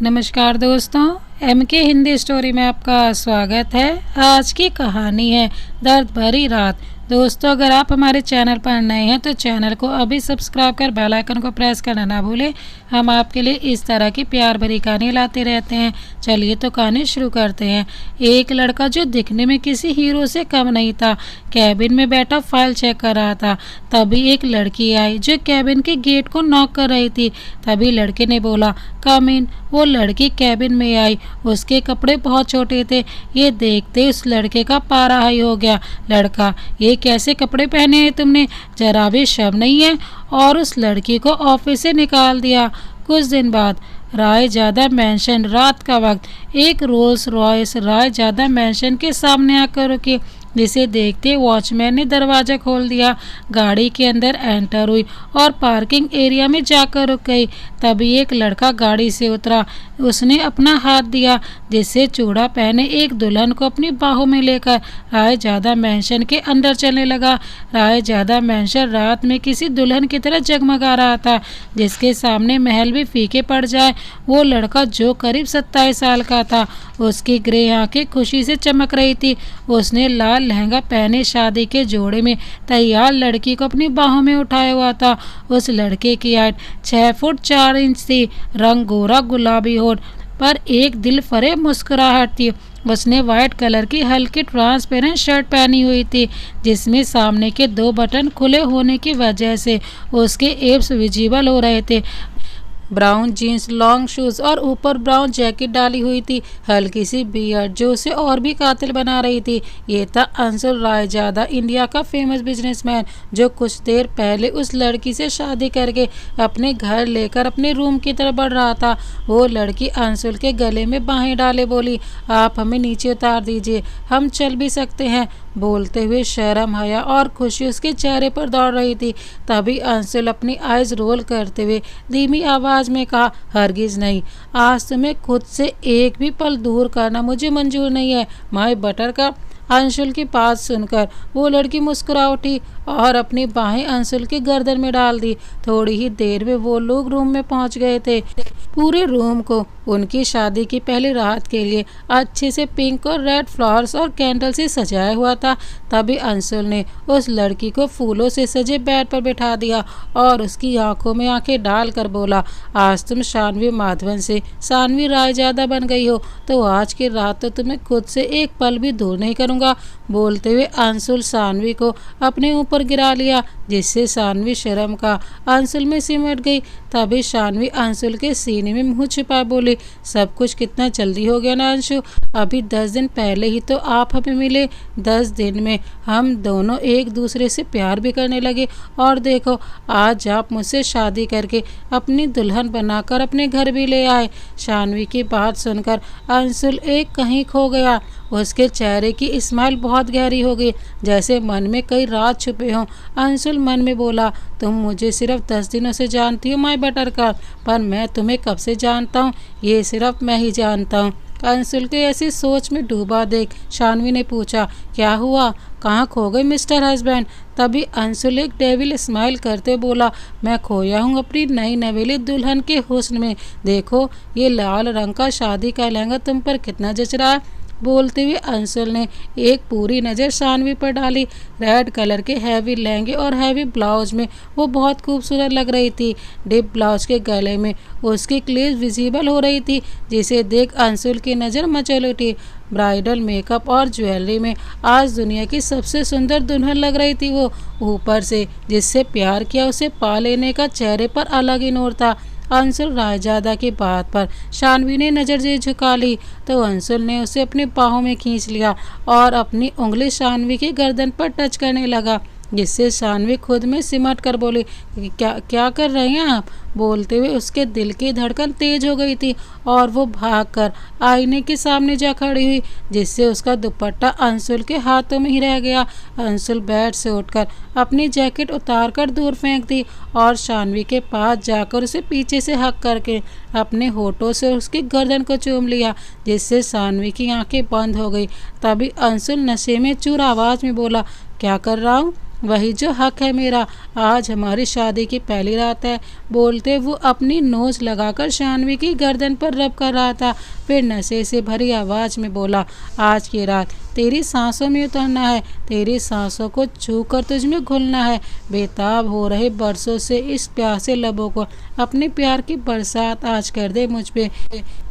नमस्कार दोस्तों, MK Hindi story में आपका स्वागत है। आज की कहानी है दर्द भरी रात। दोस्तों, अगर आप हमारे चैनल पर नए हैं तो चैनल को अभी सब्सक्राइब कर बेल आइकन को प्रेस करना ना भूलें। हम आपके लिए इस तरह की प्यार भरी कहानी लाते रहते हैं। चलिए तो कहानी शुरू करते हैं। एक लड़का जो दिखने में किसी हीरो से कम नहीं था, कैबिन में बैठा फाइल चेक कर रहा था। तभी एक लड़की आई जो कैबिन के गेट को नॉक कर रही थी। तभी लड़के ने बोला, कम इन। वो लड़की कैबिन में आई। उसके कपड़े बहुत छोटे थे। ये देखते उस लड़के का पारा हाई हो गया। लड़का, ये कैसे कपड़े पहने हैं तुमने? जरा भी शर्म नहीं है? और उस लड़की को ऑफिस से निकाल दिया। कुछ दिन बाद रायजादा मैंशन, रात का वक्त एक रोल्स रॉयस रायजादा मैंशन के सामने आकर रुकी, जिसे देखते वॉचमैन ने दरवाज़ा खोल दिया। गाड़ी के अंदर एंटर हुई और पार्किंग एरिया में जाकर रुक गई। तभी एक लड़का गाड़ी से उतरा। उसने अपना हाथ दिया, जिससे चूड़ा पहने एक दुल्हन को अपनी बाहों में लेकर रायजादा मैंशन के अंदर चलने लगा। रायजादा मैंशन रात में किसी दुल्हन की तरह जगमगा रहा था, जिसके सामने महल भी फीके पड़ जाए। वो लड़का जो करीब 27 साल का था, उसकी ग्रे आंखें खुशी से चमक रही थी। उसने लाल लहंगा पहने शादी के जोड़े में तैयार लड़की को अपनी बाहों में उठाया हुआ था। उस लड़के की हाइट 6 फुट 4 इंच थी। रंग गोरा गुलाबी होठ पर एक दिल फरेब मुस्कुराहट थी। उसने वाइट कलर की हल्की ट्रांसपेरेंट शर्ट पहनी हुई थी, जिसमें सामने के 2 बटन खुले होने की वजह से उसके एब्स विजिबल हो रहे थे। ब्राउन जीन्स, लॉन्ग शूज और ऊपर ब्राउन जैकेट डाली हुई थी। हल्की सी बियर्ड जो उसे और भी कातिल बना रही थी। ये था अंशुल रायजादा, इंडिया का फेमस बिजनेसमैन, जो कुछ देर पहले उस लड़की से शादी करके अपने घर लेकर अपने रूम की तरफ बढ़ रहा था। वो लड़की अंशुल के गले में बाहें डाले बोली, आप हमें नीचे उतार दीजिए, हम चल भी सकते हैं। बोलते हुए शर्म, हया और खुशी उसके चेहरे पर दौड़ रही थी। तभी अंशुल अपनी आइज रोल करते हुए धीमी आवाज में कहा, हरगिज नहीं, आज तुम्हें खुद से एक भी पल दूर करना मुझे मंजूर नहीं है, माय बटर का। अंशुल की बात सुनकर वो लड़की मुस्कुरा उठी और अपनी बाहें अंशुल की गर्दन में डाल दी। थोड़ी ही देर में वो लोग रूम में पहुंच गए थे। पूरे रूम को उनकी शादी की पहली रात के लिए अच्छे से पिंक और रेड फ्लावर्स और कैंडल से सजाया हुआ था। तभी अंशुल ने उस लड़की को फूलों से सजे बेड पर बिठा दिया और उसकी आंखों में आंखें डालकर बोला, आज तुम शानवी माधवन से शानवी रायजादा बन गई हो, तो आज की रात तो तुम्हें खुद से एक पल भी दूर नहीं करूँगा। बोलते हुए अंशुल शानवी को अपने ऊपर गिरा लिया, जिससे शानवी शर्म का अंशुल में सिमट गई। तभी शानवी अंशुल के सीने में मुंह छिपा बोली, सब कुछ कितना जल्दी हो गया ना अंशु, अभी 10 दिन पहले ही तो आप हमें मिले। 10 दिन में हम दोनों एक दूसरे से प्यार भी करने लगे, और देखो आज आप मुझसे शादी करके अपनी दुल्हन बनाकर अपने घर भी ले आए। शानवी की बात सुनकर अंशुल एक कहीं खो गया। उसके चेहरे की स्माइल बहुत गहरी हो गई, जैसे मन में कई राज छुपे हों। अंशुल मन में बोला, तुम मुझे सिर्फ 10 दिनों से जानती हो माय बटर का, पर मैं तुम्हें कब से जानता हूँ ये सिर्फ मैं ही जानता हूँ। अंशुल के ऐसी सोच में डूबा देख शानवी ने पूछा, क्या हुआ, कहाँ खो गए मिस्टर हस्बैंड? तभी अंशुल एक डेविल स्माइल करते बोला, मैं खोया हूँ अपनी नई नवेली दुल्हन के हुस्न में। देखो ये लाल रंग का शादी का लहंगा तुम पर कितना जच रहा है। बोलते हुए अंशुल ने एक पूरी नज़र शानवी पर डाली। रेड कलर के हैवी लहंगे और हैवी ब्लाउज में वो बहुत खूबसूरत लग रही थी। डिप ब्लाउज के गले में उसकी क्लीव विजिबल हो रही थी, जिसे देख अंशुल की नज़र मचल उठी। ब्राइडल मेकअप और ज्वेलरी में आज दुनिया की सबसे सुंदर दुल्हन लग रही थी वो। ऊपर से जिससे प्यार किया उसे पा लेने का चेहरे पर अलग ही नूर था। अंशुल रायजादा की बात पर शानवी ने नज़र से झुका ली, तो अंशुल ने उसे अपनी बाहों में खींच लिया और अपनी उंगली शानवी की गर्दन पर टच करने लगा, जिससे शानवी खुद में सिमट कर बोली, क्या क्या कर रहे हैं आप? बोलते हुए उसके दिल की धड़कन तेज हो गई थी और वो भागकर आईने के सामने जा खड़ी हुई, जिससे उसका दुपट्टा अंशुल के हाथों में ही रह गया। अंशुल बेड से उठकर अपनी जैकेट उतारकर दूर फेंक दी और शानवी के पास जाकर उसे पीछे से हक करके अपने होठों से उसकी गर्दन को चूम लिया, जिससे शानवी की आंखें बंद हो गई। तभी अंशुल नशे में चूर आवाज़ में बोला, क्या कर रहा हूँ? वही जो हक है मेरा। आज हमारी शादी की पहली रात है। बोलते वो अपनी नोज लगाकर शानवी की गर्दन पर रब कर रहा था। फिर नशे से भरी आवाज में बोला, आज की रात तेरी सांसों में उतरना है, तेरी सांसों को छूकर तुझ में घुलना है। बेताब हो रहे बरसों से इस प्यासे लबों को अपने प्यार की बरसात आज कर दे मुझ पे।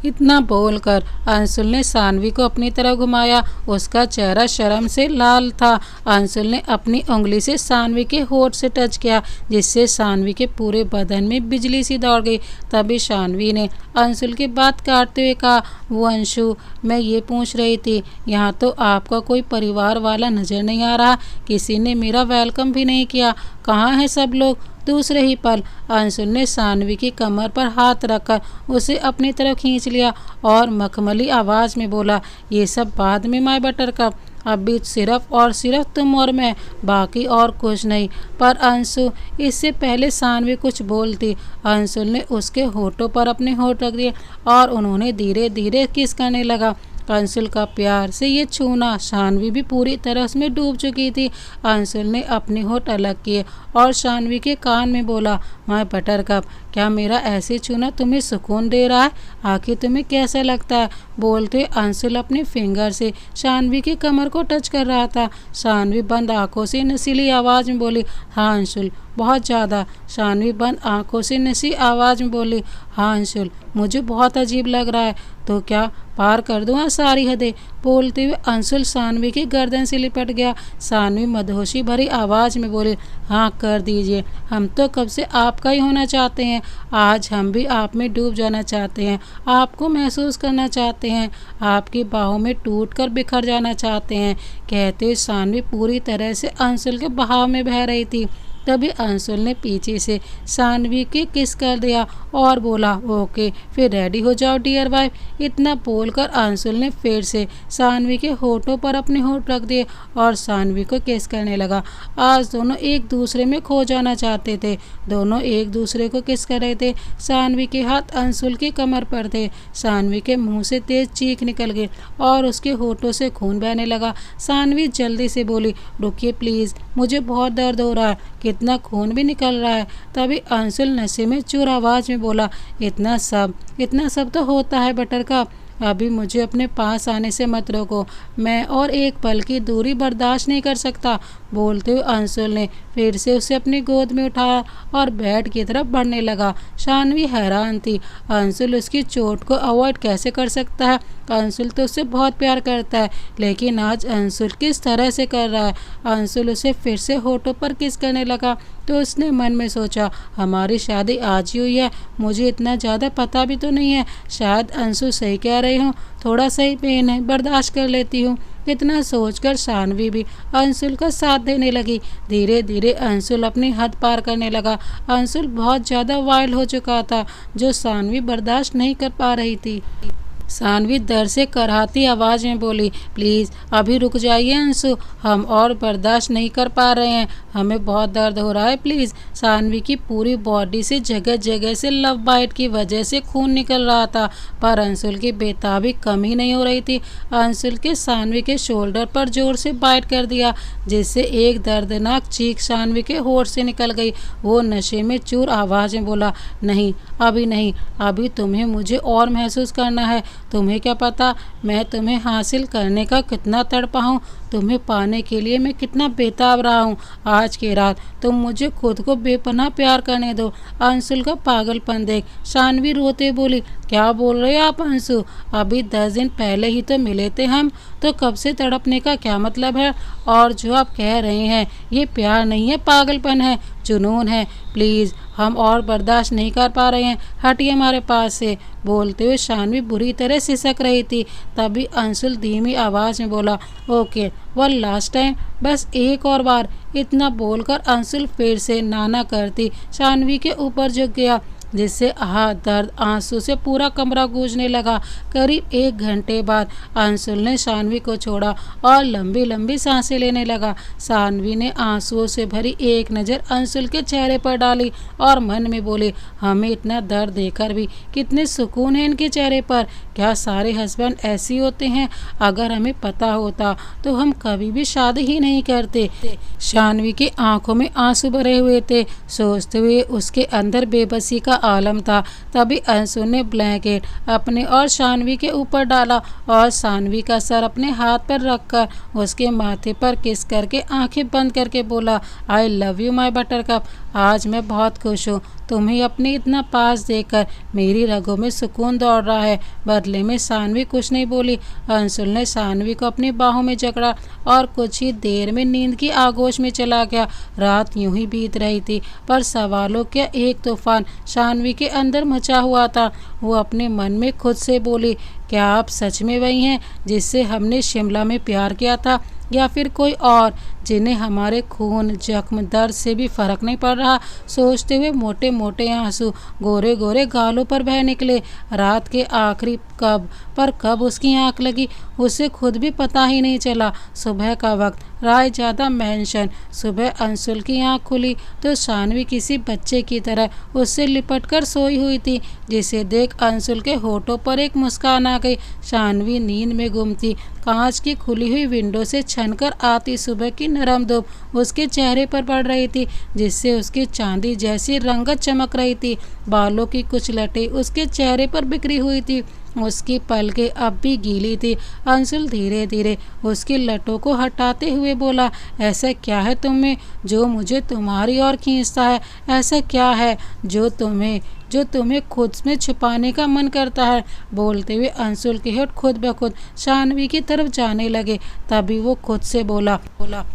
इतना बोलकर अंशुल ने सानवी को अपनी तरफ घुमाया। उसका चेहरा शर्म से लाल था। अंशुल ने अपनी उंगली से सानवी के होठ से टच किया, जिससे सानवी के पूरे बदन में बिजली सी दौड़ गई। तभी सानवी ने अंशुल की बात काटते हुए कहा, वो अंशु, मैं ये पूछ रही थी, यहाँ तो आपका कोई परिवार वाला नजर नहीं आ रहा, किसी ने मेरा वेलकम भी नहीं किया, कहाँ हैं सब लोग? दूसरे ही पल अंशुल ने सानवी की कमर पर हाथ रखकर उसे अपनी तरफ खींच लिया और मखमली आवाज में बोला, ये सब बाद में माय बटरकप, अभी सिर्फ और सिर्फ तुम और मैं, बाकी और कुछ नहीं। पर अंशु, इससे पहले सानवी कुछ बोलती, अंशुल ने उसके होठों पर अपने होठ रख दिए और उन्होंने धीरे धीरे किस करने लगा। अंशुल का प्यार से ये छूना, शानवी भी पूरी तरह उसमें डूब चुकी थी। अंशुल ने अपने होठ अलग किए और शानवी के कान में बोला, माय बटरकप, क्या मेरा ऐसे छूना तुम्हें सुकून दे रहा है? आखिर तुम्हें कैसा लगता है? बोलते अंशुल अपने फिंगर से शानवी की कमर को टच कर रहा था। शानवी बंद आंखों से नशीली आवाज में बोली, हाँ अंशुल, बहुत ज़्यादा। शानवी बंद आंखों से नशी आवाज में बोली, हाँ अंशुल, मुझे बहुत अजीब लग रहा है, तो क्या पार कर दूँ सारी हदें? बोलते हुए अंशुल सानवी की गर्दन से लिपट गया। सानवी मदहोशी भरी आवाज में बोली, हाँ कर दीजिए, हम तो कब से आपका ही होना चाहते हैं। आज हम भी आप में डूब जाना चाहते हैं, आपको महसूस करना चाहते हैं, आपकी बाहों में टूट कर बिखर जाना चाहते हैं। कहते हुए सानवी पूरी तरह से अंशुल के बहाव में बह रही थी। तभी अंशुल ने पीछे से सानवी के किस कर दिया और बोला, ओके फिर रेडी हो जाओ डियर वाइफ। इतना बोलकर अंशुल ने फिर से सानवी के होठों पर अपने होठ रख दिए और सानवी को किस करने लगा। आज दोनों एक दूसरे में खो जाना चाहते थे। दोनों एक दूसरे को किस कर रहे थे। सानवी के हाथ अंशुल की कमर पर थे। सानवी के मुंह से तेज चीख निकल गई और उसके होठों से खून बहने लगा। सानवी जल्दी से बोली, रुकिए प्लीज़, मुझे बहुत दर्द हो रहा है, कितना खून भी निकल रहा है। तभी अंशुल नशे में चूर आवाज में बोला, इतना सब तो होता है बटरकप, अभी मुझे अपने पास आने से मत रोको, मैं और एक पल की दूरी बर्दाश्त नहीं कर सकता। बोलते हुए अंशुल ने फिर से उसे अपनी गोद में उठाया और बेड की तरफ बढ़ने लगा। शानवी हैरान थी, अंशुल उसकी चोट को अवॉइड कैसे कर सकता है। अंशुल तो उससे बहुत प्यार करता है, लेकिन आज अंशुल किस तरह से कर रहा है। अंशुल उसे फिर से होठों पर किस करने लगा तो उसने मन में सोचा, हमारी शादी आज ही हुई है, मुझे इतना ज़्यादा पता भी तो नहीं है, शायद अंशु सही कह रही हूँ, थोड़ा सही पेन है, बर्दाश्त कर लेती हूँ। इतना सोचकर शानवी भी अंशुल का साथ देने लगी। धीरे धीरे अंशुल अपनी हद पार करने लगा। अंशुल बहुत ज़्यादा वाइल्ड हो चुका था, जो शानवी बर्दाश्त नहीं कर पा रही थी। सानवी दर्द से कराहती आवाज़ में बोली, प्लीज़ अभी रुक जाइए अंशु, हम और बर्दाश्त नहीं कर पा रहे हैं, हमें बहुत दर्द हो रहा है प्लीज़। सानवी की पूरी बॉडी से जगह जगह से लव बाइट की वजह से खून निकल रहा था, पर अंशुल की बेताबी कम ही नहीं हो रही थी। अंशुल के सानवी के शोल्डर पर जोर से बाइट कर दिया, जिससे एक दर्दनाक चीख सानवी के होठ से निकल गई। वो नशे में चूर आवाज़ में बोला, नहीं अभी नहीं, अभी तुम्हें मुझे और महसूस करना है। तुम्हें क्या पता मैं तुम्हें हासिल करने का कितना तड़पा हूँ, तुम्हें पाने के लिए मैं कितना बेताब रहा हूँ। आज की रात तुम मुझे खुद को बेपनाह प्यार करने दो। अंशुल का पागलपन देख शानवी रोते बोली, क्या बोल रहे हो आप अंशु, अभी 10 दिन पहले ही तो मिले थे हम, तो कब से तड़पने का क्या मतलब है? और जो आप कह रहे हैं ये प्यार नहीं है, पागलपन है, जुनून है। प्लीज़ हम और बर्दाश्त नहीं कर पा रहे हैं, हटिए हमारे पास से। बोलते हुए शानवी बुरी तरह सिसक रही थी। तभी अंशुल धीमी आवाज़ में बोला, ओके वन लास्ट टाइम, बस एक और बार। इतना बोलकर अंशुल फिर से नाना करती शानवी के ऊपर झुक गया। जिससे दर्द आंसू से पूरा कमरा गूंजने लगा। करीब 1 घंटे बाद अंशुल ने शानवी को छोड़ा और लंबी लंबी सांसें लेने लगा। शानवी ने आंसुओं से भरी एक नज़र अंशुल के चेहरे पर डाली और मन में बोली, हमें इतना दर्द देकर भी कितने सुकून है इनके चेहरे पर। क्या सारे हस्बैंड ऐसे होते हैं? अगर हमें पता होता तो हम कभी भी शादी ही नहीं करते। शानवी की आंखों में आंसू भरे हुए थे। सोचते हुए उसके अंदर बेबसी का आलम था। तभी अंशु ने ब्लैंकेट अपने और शानवी के ऊपर डाला और शानवी का सर अपने हाथ पर रखकर उसके माथे पर किस करके आंखें बंद करके बोला, I love you my buttercup. आज मैं बहुत खुश हूँ। तुम्हें अपने इतना पास देखकर मेरी रगों में सुकून दौड़ रहा है। बदले में शानवी कुछ नहीं बोली। अंशुल ने शानवी को अपनी बाहों में जकड़ा और कुछ ही देर में नींद की आगोश में चला गया। रात यूं ही बीत रही थी, पर सवालों का एक तूफान शानवी के अंदर मचा हुआ था। वो अपने मन में खुद से बोली, क्या आप सच में वही हैं जिससे हमने शिमला में प्यार किया था, या फिर कोई और जिन्हें हमारे खून, जख्म, दर्द से भी फर्क नहीं पड़ रहा? सोचते हुए मोटे मोटे आंसू गोरे गोरे गालों पर बह निकले। रात के आखिरी कब उसकी आंख लगी उसे खुद भी पता ही नहीं चला। सुबह का वक्त, रायजादा मैंशन। सुबह अंशुल की आंख खुली तो शानवी किसी बच्चे की तरह उससे लिपट कर सोई हुई थी, जिसे देख अंशुल के होठों पर एक मुस्कान आ गई। शानवी नींद में गुम थी। कांच की खुली हुई विंडो से छनकर आती सुबह की नरम धूप उसके चेहरे पर पड़ रही थी, जिससे उसकी चांदी जैसी रंगत चमक रही थी। बालों की कुछ लटें उसके चेहरे पर बिखरी हुई थी। उसकी पलकें अब भी गीली थी। अंशुल धीरे धीरे उसकी लटों को हटाते हुए बोला, ऐसा क्या है तुम में जो मुझे तुम्हारी ओर खींचता है? ऐसा क्या है जो तुम्हें खुद में छुपाने का मन करता है? बोलते हुए अंशुल के होठ खुद ब खुद शानवी की तरफ जाने लगे। तभी वो खुद से बोला,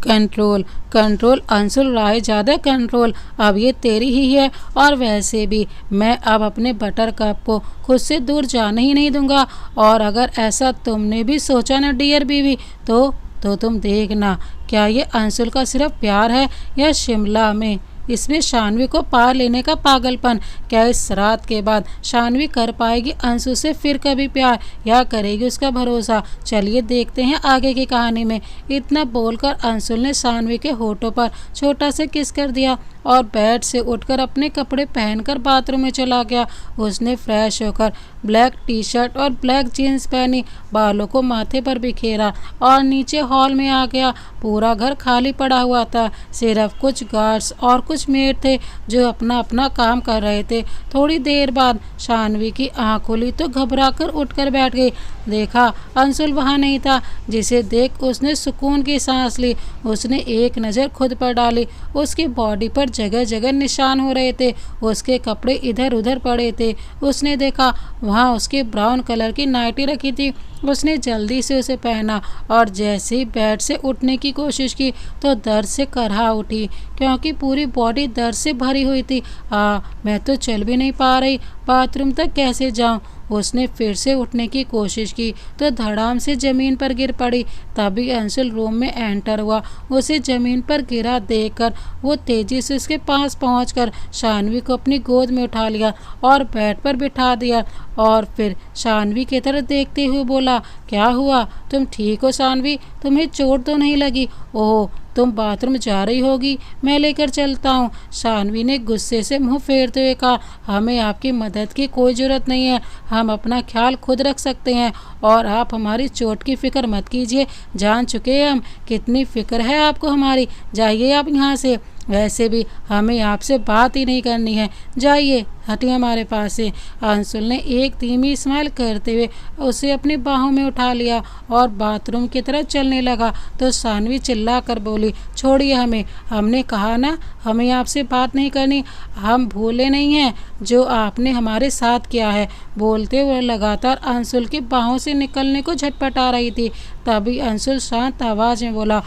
कंट्रोल कंट्रोल अंशुल, राय ज़्यादा कंट्रोल। अब ये तेरी ही है, और वैसे भी मैं अब अपने बटरकप को खुद से दूर जाने ही नहीं दूंगा। और अगर ऐसा तुमने भी सोचा ना डियर बीवी, तो तुम देखना, क्या ये अंशुल का सिर्फ प्यार है या शिमला में इसमें शानवी को पा लेने का पागलपन? क्या इस रात के बाद शानवी कर पाएगी अंशु से फिर कभी प्यार, या करेगी उसका भरोसा? चलिए देखते हैं आगे की कहानी में। इतना बोलकर अंशुल ने शानवी के होठों पर छोटा सा किस कर दिया और बेड से उठकर अपने कपड़े पहनकर बाथरूम में चला गया। उसने फ्रेश होकर ब्लैक टी शर्ट और ब्लैक जीन्स पहनी, बालों को माथे पर बिखेरा और नीचे हॉल में आ गया। पूरा घर खाली पड़ा हुआ था। सिर्फ कुछ गार्ड्स और कुछ मेड थे जो अपना अपना काम कर रहे थे। थोड़ी देर बाद शानवी की आंख खुली तो घबराकर उठकर बैठ गई। देखा अंशुल वहाँ नहीं था, जिसे देख उसने सुकून की सांस ली। उसने एक नज़र खुद पर डाली। उसकी बॉडी पर जगह जगह निशान हो रहे थे। उसके कपड़े इधर उधर पड़े थे। उसने देखा वहाँ उसकी ब्राउन कलर की नाइटी रखी थी। उसने जल्दी से उसे पहना और जैसे ही बेड से उठने की कोशिश की तो दर्द से करहा उठी, क्योंकि पूरी बॉडी दर्द से भरी हुई थी। मैं तो चल भी नहीं पा रही, बाथरूम तक कैसे जाऊं? उसने फिर से उठने की कोशिश की तो धड़ाम से ज़मीन पर गिर पड़ी। तभी अंशुल रूम में एंटर हुआ। उसे ज़मीन पर गिरा देखकर वो तेजी से उसके पास पहुंचकर शानवी को अपनी गोद में उठा लिया और बेड पर बिठा दिया, और फिर शानवी की तरफ देखते हुए बोला, क्या हुआ? तुम ठीक हो शानवी? तुम्हें चोट तो नहीं लगी? ओह, तुम बाथरूम जा रही होगी, मैं लेकर चलता हूँ। शानवी ने गुस्से से मुंह फेरते हुए कहा, हमें आपकी मदद की कोई ज़रूरत नहीं है। हम अपना ख्याल खुद रख सकते हैं, और आप हमारी चोट की फ़िक्र मत कीजिए। जान चुके हैं हम कितनी फ़िक्र है आपको हमारी। जाइए आप यहाँ से। वैसे भी हमें आपसे बात ही नहीं करनी है। जाइए, हटिए हमारे पास से। अंशुल ने एक धीमी स्माइल करते हुए उसे अपनी बाहों में उठा लिया और बाथरूम की तरफ चलने लगा तो शानवी चिल्ला कर बोली, छोड़िए हमें, हमने कहा ना हमें आपसे बात नहीं करनी। हम भूले नहीं हैं जो आपने हमारे साथ किया है। बोलते हुए लगातार अंशुल की बाहों से निकलने को झटपटा रही थी। तभी अंशुल शांत आवाज में बोला,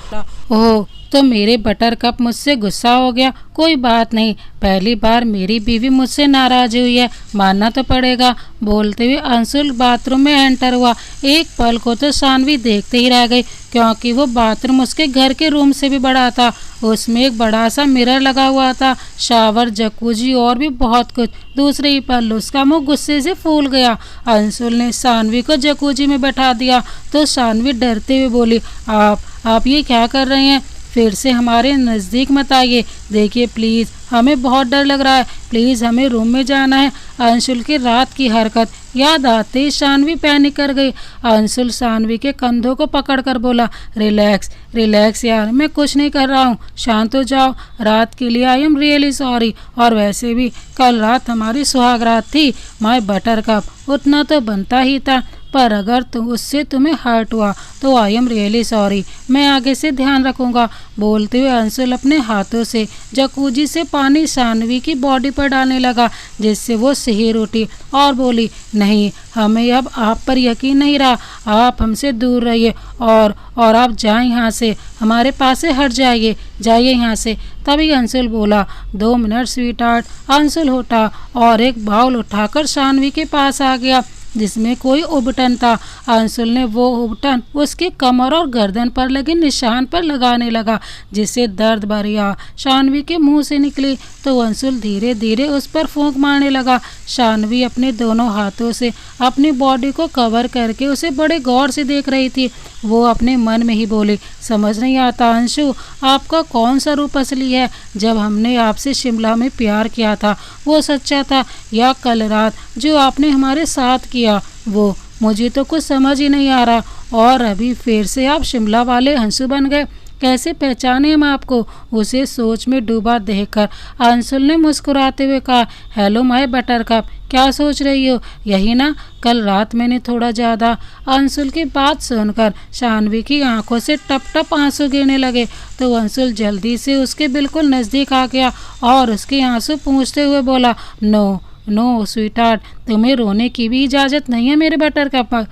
ओह, तो मेरे बटरकप मुझसे गुस्सा हो गया? कोई बात नहीं, पहली बार मेरी बीवी मुझसे नाराज हुई है, मानना तो पड़ेगा। बोलते हुए अंशुल बाथरूम में एंटर हुआ। एक पल को तो शानवी देखते ही रह गई, क्योंकि वो बाथरूम उसके घर के रूम से भी बड़ा था। उसमें एक बड़ा सा मिरर लगा हुआ था, शावर, जकूजी और भी बहुत कुछ। दूसरे ही पल उसका मुंह गुस्से से फूल गया। अंशुल ने शानवी को जकूजी में बैठा दिया तो शानवी डरते हुए बोली, आप ये क्या कर रहे हैं? फिर से हमारे नज़दीक मत आइए। देखिए प्लीज़, हमें बहुत डर लग रहा है। प्लीज़ हमें रूम में जाना है। अंशुल की रात की हरकत याद आते ही शानवी पैनिक कर गई। अंशुल शानवी के कंधों को पकड़कर बोला, रिलैक्स रिलैक्स यार, मैं कुछ नहीं कर रहा हूँ, शांत हो जाओ। रात के लिए आई एम रियली सॉरी। और वैसे भी कल रात हमारी सुहाग रात थी माय बटर कप, उतना तो बनता ही था। पर अगर उससे तुम्हें हर्ट हुआ तो आई एम रियली सॉरी। मैं आगे से ध्यान रखूंगा। बोलते हुए अंशुल अपने हाथों से जकूजी से पानी शानवी की बॉडी पर डालने लगा, जिससे वो सिहर उठी और बोली, नहीं, हमें अब आप पर यकीन नहीं रहा। आप हमसे दूर रहिए और आप जाएं यहाँ से, हमारे पास से हट जाइए, जाइए यहाँ से। तभी अंशुल बोला, 2 मिनट स्वीट हार्ट। अंशुल उठा और एक बाउल उठाकर शानवी के पास आ गया जिसमें कोई उबटन था। अंशुल ने वो उबटन उसकी कमर और गर्दन पर लगे निशान पर लगाने लगा, जिससे दर्द भरी आह शानवी के मुंह से निकली तो अंशुल धीरे धीरे उस पर फूंक मारने लगा। शानवी अपने दोनों हाथों से अपनी बॉडी को कवर करके उसे बड़े गौर से देख रही थी। वो अपने मन में ही बोली, समझ नहीं आता अंशु, आपका कौन सा रूप असली है? जब हमने आपसे शिमला में प्यार किया था वो सच्चा था, या कल रात जो आपने हमारे साथ किया वो? मुझे तो कुछ समझ ही नहीं आ रहा। और अभी फिर से आप शिमला वाले अंशु बन गए। कैसे पहचाने हम आपको? उसे सोच में डूबा देखकर अंशुल ने मुस्कुराते हुए कहा, हेलो माय बटर कप, क्या सोच रही हो? यही ना, कल रात मैंने थोड़ा ज़्यादा। अंशुल की बात सुनकर शानवी की आंखों से टप टप आंसू गिरने लगे तो अंशुल जल्दी से उसके बिल्कुल नज़दीक आ गया और उसके आंसू पूंछते हुए बोला, नो नो स्वीट हार्ट, तुम्हें रोने की भी इजाज़त नहीं है मेरे बटर कप,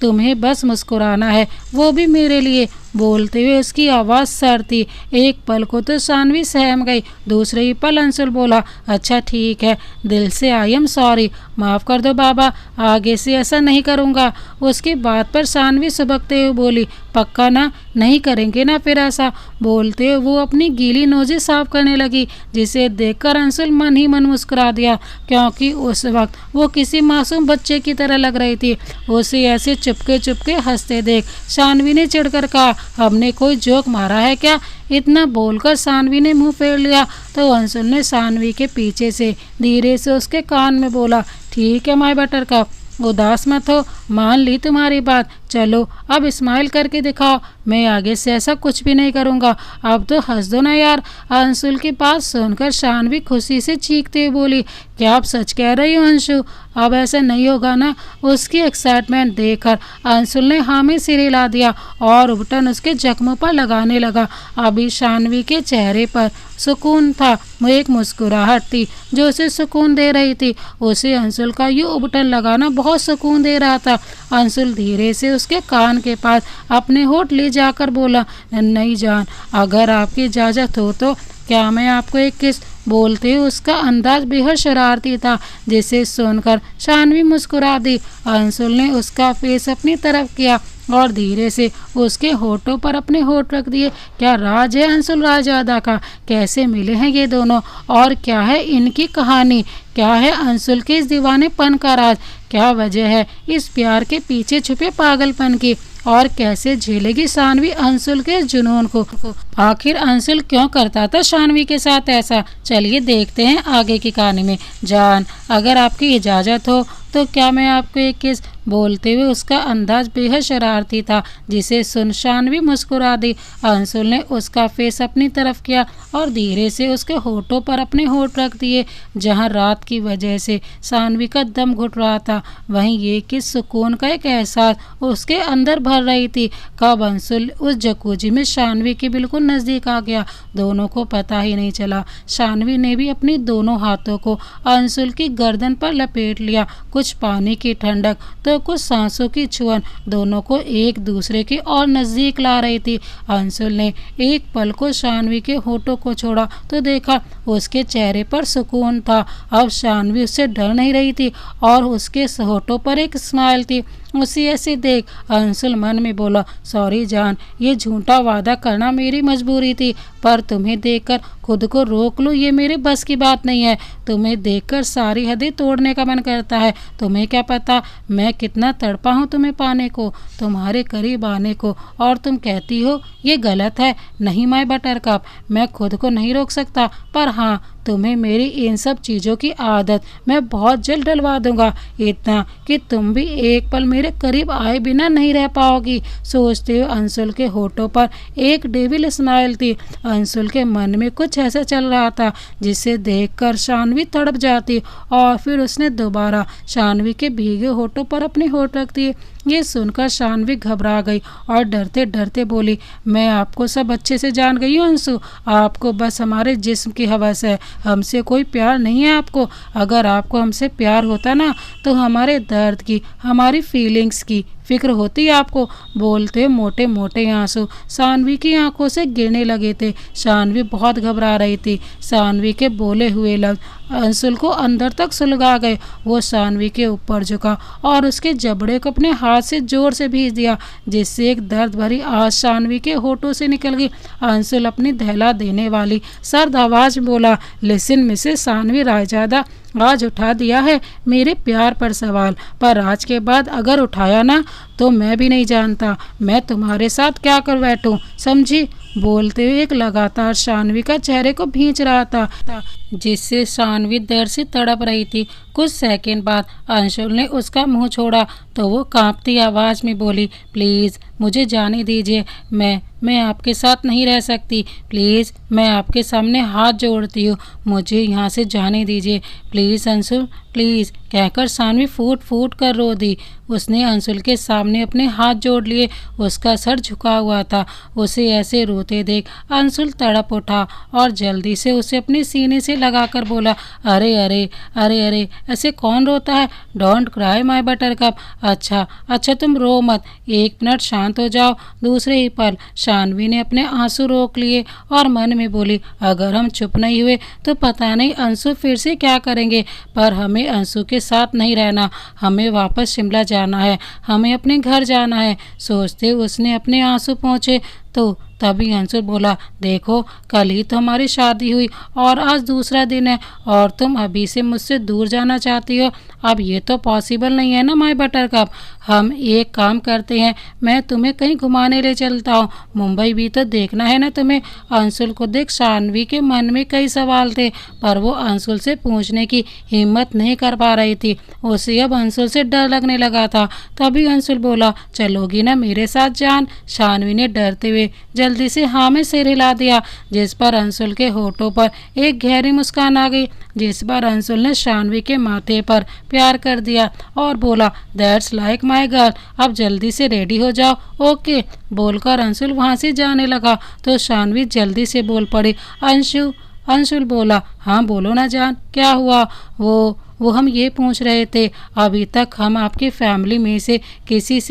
तुम्हें बस मुस्कुराना है, वो भी मेरे लिए। बोलते हुए उसकी आवाज़ सर थी। एक पल को तो शानवी सहम गई, दूसरे ही पल अंशुल बोला, अच्छा ठीक है, दिल से आई एम सॉरी, माफ़ कर दो बाबा, आगे से ऐसा नहीं करूँगा। उसकी बात पर शानवी सुबकते हुए बोली, पक्का ना, नहीं करेंगे ना फिर ऐसा? बोलते हुए वो अपनी गीली नोजें साफ करने लगी, जिसे देखकर अंशुल मन ही मन मुस्कुरा दिया, क्योंकि उस वक्त वो किसी मासूम बच्चे की तरह लग रही थी। उसे ऐसे चुपके चुपके हंसते देख शानवी ने चिढ़कर कहा, हमने कोई जोक मारा है क्या? इतना बोलकर शानवी ने मुंह फेर लिया तो अंशुल ने शानवी के पीछे से धीरे से उसके कान में बोला, ठीक है माय बटर कप, उदास मत हो, मान ली तुम्हारी बात, चलो अब स्माइल करके दिखाओ, मैं आगे से ऐसा कुछ भी नहीं करूँगा, अब तो हंस दो ना यार। अंशुल की बात सुनकर शानवी खुशी से चीखते हुए बोली, क्या आप सच कह रही हो अंशु? अब ऐसा नहीं होगा ना? उसकी एक्साइटमेंट देखकर अंशुल ने हाँ में सिर हिला दिया और उबटन उसके जख्मों पर लगाने लगा। अभी शानवी के चेहरे पर सुकून था, वो एक मुस्कुराहट थी जो उसे सुकून दे रही थी। उसे अंशुल का ये उबटन लगाना बहुत सुकून दे रहा था। अंशुल धीरे से उसके कान के पास अपने होठ ले जाकर बोला, नहीं जान, अगर आपकी इजाज़त हो तो क्या मैं आपको एक किस? बोलते हुए उसका अंदाज बेहद शरारती था, जिसे सुनकर शानवी मुस्कुरा दी। अंशुल ने उसका फेस अपनी तरफ किया और धीरे से उसके होठों पर अपने होठ रख दिए। क्या राज है अंशुल राजदादा का? कैसे मिले हैं ये दोनों और क्या है इनकी कहानी? क्या है अंशुल के इस दीवानेपन का राज? क्या वजह है इस प्यार के पीछे छुपे पागलपन की? और कैसे झेलेगी शानवी अंशुल के जुनून को? आखिर अंशुल क्यों करता था शानवी के साथ ऐसा? चलिए देखते हैं आगे की कहानी में। जान, अगर आपकी इजाज़त हो तो क्या मैं आपको एक किस? बोलते हुए उसका अंदाज बेहद शरारती था, जिसे सुन शानवी मुस्कुरा दी। अंशुल ने उसका फेस अपनी तरफ किया और धीरे से उसके होठों पर अपने होठ रख दिए। जहां रात की वजह से शानवी का दम घुट रहा था, वहीं ये कि सुकून का एक एहसास उसके अंदर भर रही थी। कब अंशुल उस जकूजी में शानवी के बिल्कुल नज़दीक आ गया, दोनों को पता ही नहीं चला। शानवी ने भी अपनी दोनों हाथों को अंशुल की गर्दन पर लपेट लिया। कुछ पानी की ठंडक तो कुछ सांसों की छुअन दोनों को एक दूसरे के और नज़दीक ला रही थी। अंशुल ने एक पल को शानवी के होठों को छोड़ा तो देखा उसके चेहरे पर सुकून था। अब शानवी उससे डर नहीं रही थी और उसके होठों पर एक स्माइल थी। उसे ऐसे देख अंशुल मन में बोला, सॉरी जान, ये झूठा वादा करना मेरी मजबूरी थी, पर तुम्हें देखकर खुद को रोक लूँ ये मेरे बस की बात नहीं है। तुम्हें देखकर सारी हदें तोड़ने का मन करता है। तुम्हें क्या पता मैं कितना तड़पा हूँ तुम्हें पाने को, तुम्हारे करीब आने को, और तुम कहती हो ये गलत है। नहीं माय बटरकप, मैं खुद को नहीं रोक सकता, पर हाँ तुम्हें मेरी इन सब चीज़ों की आदत मैं बहुत जल्द डलवा दूंगा, इतना कि तुम भी एक पल मेरे करीब आए बिना नहीं रह पाओगी। सोचते हुए अंशुल के होठों पर एक डेविल स्माइल थी। अंशुल के मन में कुछ ऐसा चल रहा था जिसे देखकर शानवी तड़प जाती, और फिर उसने दोबारा शानवी के भीगे होठों पर अपने होठ रख दिए। ये सुनकर शानवी घबरा गई और डरते डरते बोली, मैं आपको सब अच्छे से जान गई हूँ अंशु, आपको बस हमारे जिस्म की हवस है, हमसे कोई प्यार नहीं है आपको। अगर आपको हमसे प्यार होता ना तो हमारे दर्द की, हमारी फीलिंग्स की फिक्र होती आपको। बोलते मोटे मोटे आंसू शानवी की आंखों से गिरने लगे थे। शानवी बहुत घबरा रही थी। शानवी के बोले हुए लफ्ज अंशुल को अंदर तक सुलगा गए। वो शानवी के ऊपर झुका और उसके जबड़े को अपने हाथ से जोर से भींच दिया, जिससे एक दर्द भरी आवाज शानवी के होठों से निकल गई। अंशुल अपनी दहला देने वाली सर्द आवाज में बोला, लिसन मिसेस शानवी रायजादा, आज उठा दिया है मेरे प्यार पर सवाल, पर आज के बाद अगर उठाया ना तो मैं भी नहीं जानता मैं तुम्हारे साथ क्या कर बैठूं, समझी। बोलते हुए एक लगातार शानवी का चेहरे को भींच रहा था, जिससे शानवी दर्द से तड़प रही थी। कुछ सेकंड बाद अंशुल ने उसका मुंह छोड़ा तो वो कांपती आवाज़ में बोली, प्लीज़ मुझे जाने दीजिए, मैं आपके साथ नहीं रह सकती, प्लीज़ मैं आपके सामने हाथ जोड़ती हूँ, मुझे यहाँ से जाने दीजिए प्लीज़ अंशुल प्लीज़, कहकर शानवी फूट फूट कर रो दी। उसने अंशुल के सामने अपने हाथ जोड़ लिए। उसका सर झुका हुआ था। उसे ऐसे रोते देख अंशुल तड़प उठा और जल्दी से उसे अपने सीने से लगाकर बोला, अरे अरे अरे अरे, ऐसे कौन रोता है, डोंट क्राई माय बटरकप। अच्छा तुम रो मत, एक मिनट शांत हो जाओ। दूसरे ही पल शानवी ने अपने आंसू रोक लिए और मन में बोली, अगर हम चुप नहीं हुए तो पता नहीं अंशु फिर से क्या करेंगे, पर हमें अंशु के साथ नहीं रहना, हमें वापस शिमला जाना है, हमें अपने घर जाना है। सोचते उसने अपने आंसू पहुँचे तो तभी अंशुल बोला, देखो कल ही तो हमारी शादी हुई और आज दूसरा दिन है और तुम अभी से मुझसे दूर जाना चाहती हो। अब ये तो पॉसिबल नहीं है ना माय बटरकप। हम एक काम करते हैं, मैं तुम्हें कहीं घुमाने ले चलता हूँ, मुंबई भी तो देखना है ना तुम्हें। अंशुल को देख शानवी के मन में कई सवाल थे, पर वो अंशुल से पूछने की हिम्मत नहीं कर पा रही थी। उसे अब अंशुल से डर लगने लगा था। तभी अंशुल बोला, चलोगी ना मेरे साथ जान। शानवी ने डरते हुए जल्दी से हाँ में सिर हिला दिया, जिस पर अंशुल के होठों पर एक गहरी मुस्कान आ गई, जिस पर अंशुल ने शानवी के माथे पर प्यार कर दिया और बोला, दैट्स लाइक माय गर्ल, अब जल्दी से रेडी हो जाओ, ओके। बोलकर अंशुल वहाँ से जाने लगा तो शानवी जल्दी से बोल पड़ी, अंशुल बोला, हाँ बोलो ना जान, क्या हुआ। वो हम ये पूछ रहे थे, अभी तक हम आपकी फैमिली में से किसी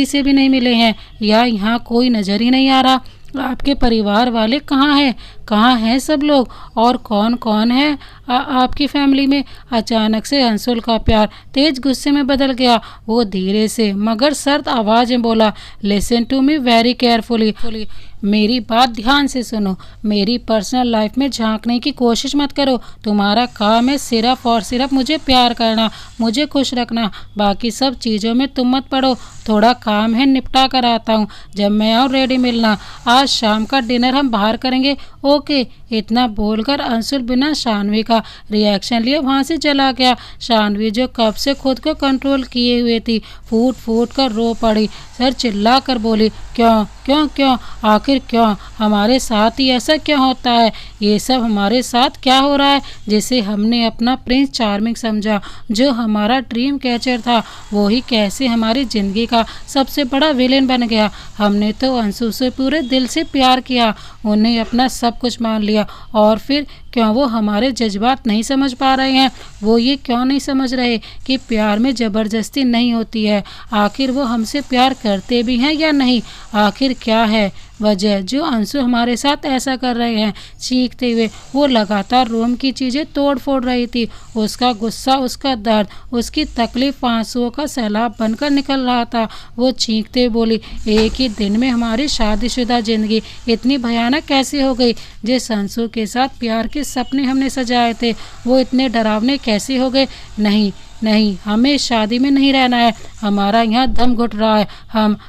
से भी नहीं मिले हैं, या यहाँ कोई नज़र ही नहीं आ रहा। आपके परिवार वाले कहाँ हैं सब लोग, और कौन कौन है आपकी फैमिली में। अचानक से अंशुल का प्यार तेज गुस्से में बदल गया। वो धीरे से मगर सर्द आवाज़ में बोला, listen to me very carefully, मेरी बात ध्यान से सुनो, मेरी पर्सनल लाइफ में झांकने की कोशिश मत करो। तुम्हारा काम है सिर्फ और सिर्फ मुझे प्यार करना, मुझे खुश रखना, बाकी सब चीज़ों में तुम मत पड़ो। थोड़ा काम है, निपटा कर आता हूँ, जब मैं आऊँ रेडी मिलना। आज शाम का डिनर हम बाहर करेंगे, ओके। इतना बोलकर अंशुल बिना शानवी का रिएक्शन लिए वहाँ से चला गया। शानवी जो कब से खुद को कंट्रोल किए हुए थी, फूट फूट कर रो पड़ी, सर चिल्ला कर बोली, क्यों क्यों क्यों, आखिर क्यों, हमारे साथ ही ऐसा क्यों होता है, ये सब हमारे साथ क्या हो रहा है। जिसे हमने अपना प्रिंस चार्मिंग समझा, जो हमारा ड्रीम कैचर था, वो ही कैसे हमारी ज़िंदगी का सबसे बड़ा विलेन बन गया। हमने तो अंशु से पूरे दिल से प्यार किया, उन्हें अपना सब कुछ मान लिया, और फिर क्यों वो हमारे जज्बात नहीं समझ पा रहे हैं। वो ये क्यों नहीं समझ रहे कि प्यार में ज़बरदस्ती नहीं होती है। आखिर वो हमसे प्यार करते भी हैं या नहीं, आखिर क्या है। वजह जो अंशु हमारे साथ ऐसा कर रहे हैं। चीखते हुए वो लगातार रोम की चीज़ें तोड़ फोड़ रही थी। उसका गुस्सा, उसका दर्द, उसकी तकलीफ आंसुओं का सैलाब बनकर निकल रहा था। वो चीखते हुए बोली, एक ही दिन में हमारी शादीशुदा जिंदगी इतनी भयानक कैसे हो गई? जिस अंशु के साथ प्यार के सपने हमने सजाए थे वो इतने डरावने कैसे हो गए? नहीं नहीं, हमें शादी में नहीं रहना है। हमारा यहाँ दम घुट रहा है।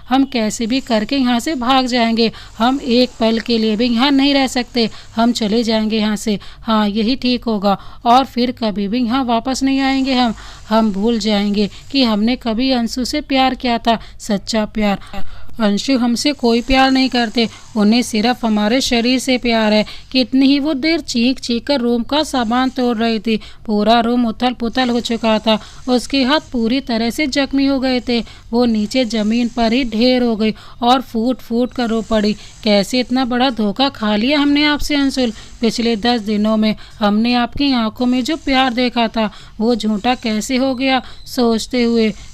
हम कैसे भी करके यहाँ से भाग जाएंगे। हम एक पल के लिए भी यहाँ नहीं रह सकते। हम चले जाएंगे यहाँ से। हाँ, यही ठीक होगा। और फिर कभी भी यहाँ वापस नहीं आएंगे। हम भूल जाएंगे कि हमने कभी अंशु से प्यार किया था, सच्चा प्यार। अंशु हमसे कोई प्यार नहीं करते, उन्हें सिर्फ हमारे शरीर से प्यार है। कितनी ही वो देर चीख चीख कर रूम का सामान तोड़ रही थी। पूरा रूम उथल पुथल हो चुका था। उसके हाथ पूरी तरह से जख्मी हो गए थे। वो नीचे जमीन पर ही ढेर हो गई और फूट फूट कर रो पड़ी। कैसे इतना बड़ा धोखा खा लिया हमने आपसे अंशुल। पिछले 10 दिनों में हमने आपकी आंखों में जो प्यार देखा था वो झूठा कैसे हो गया?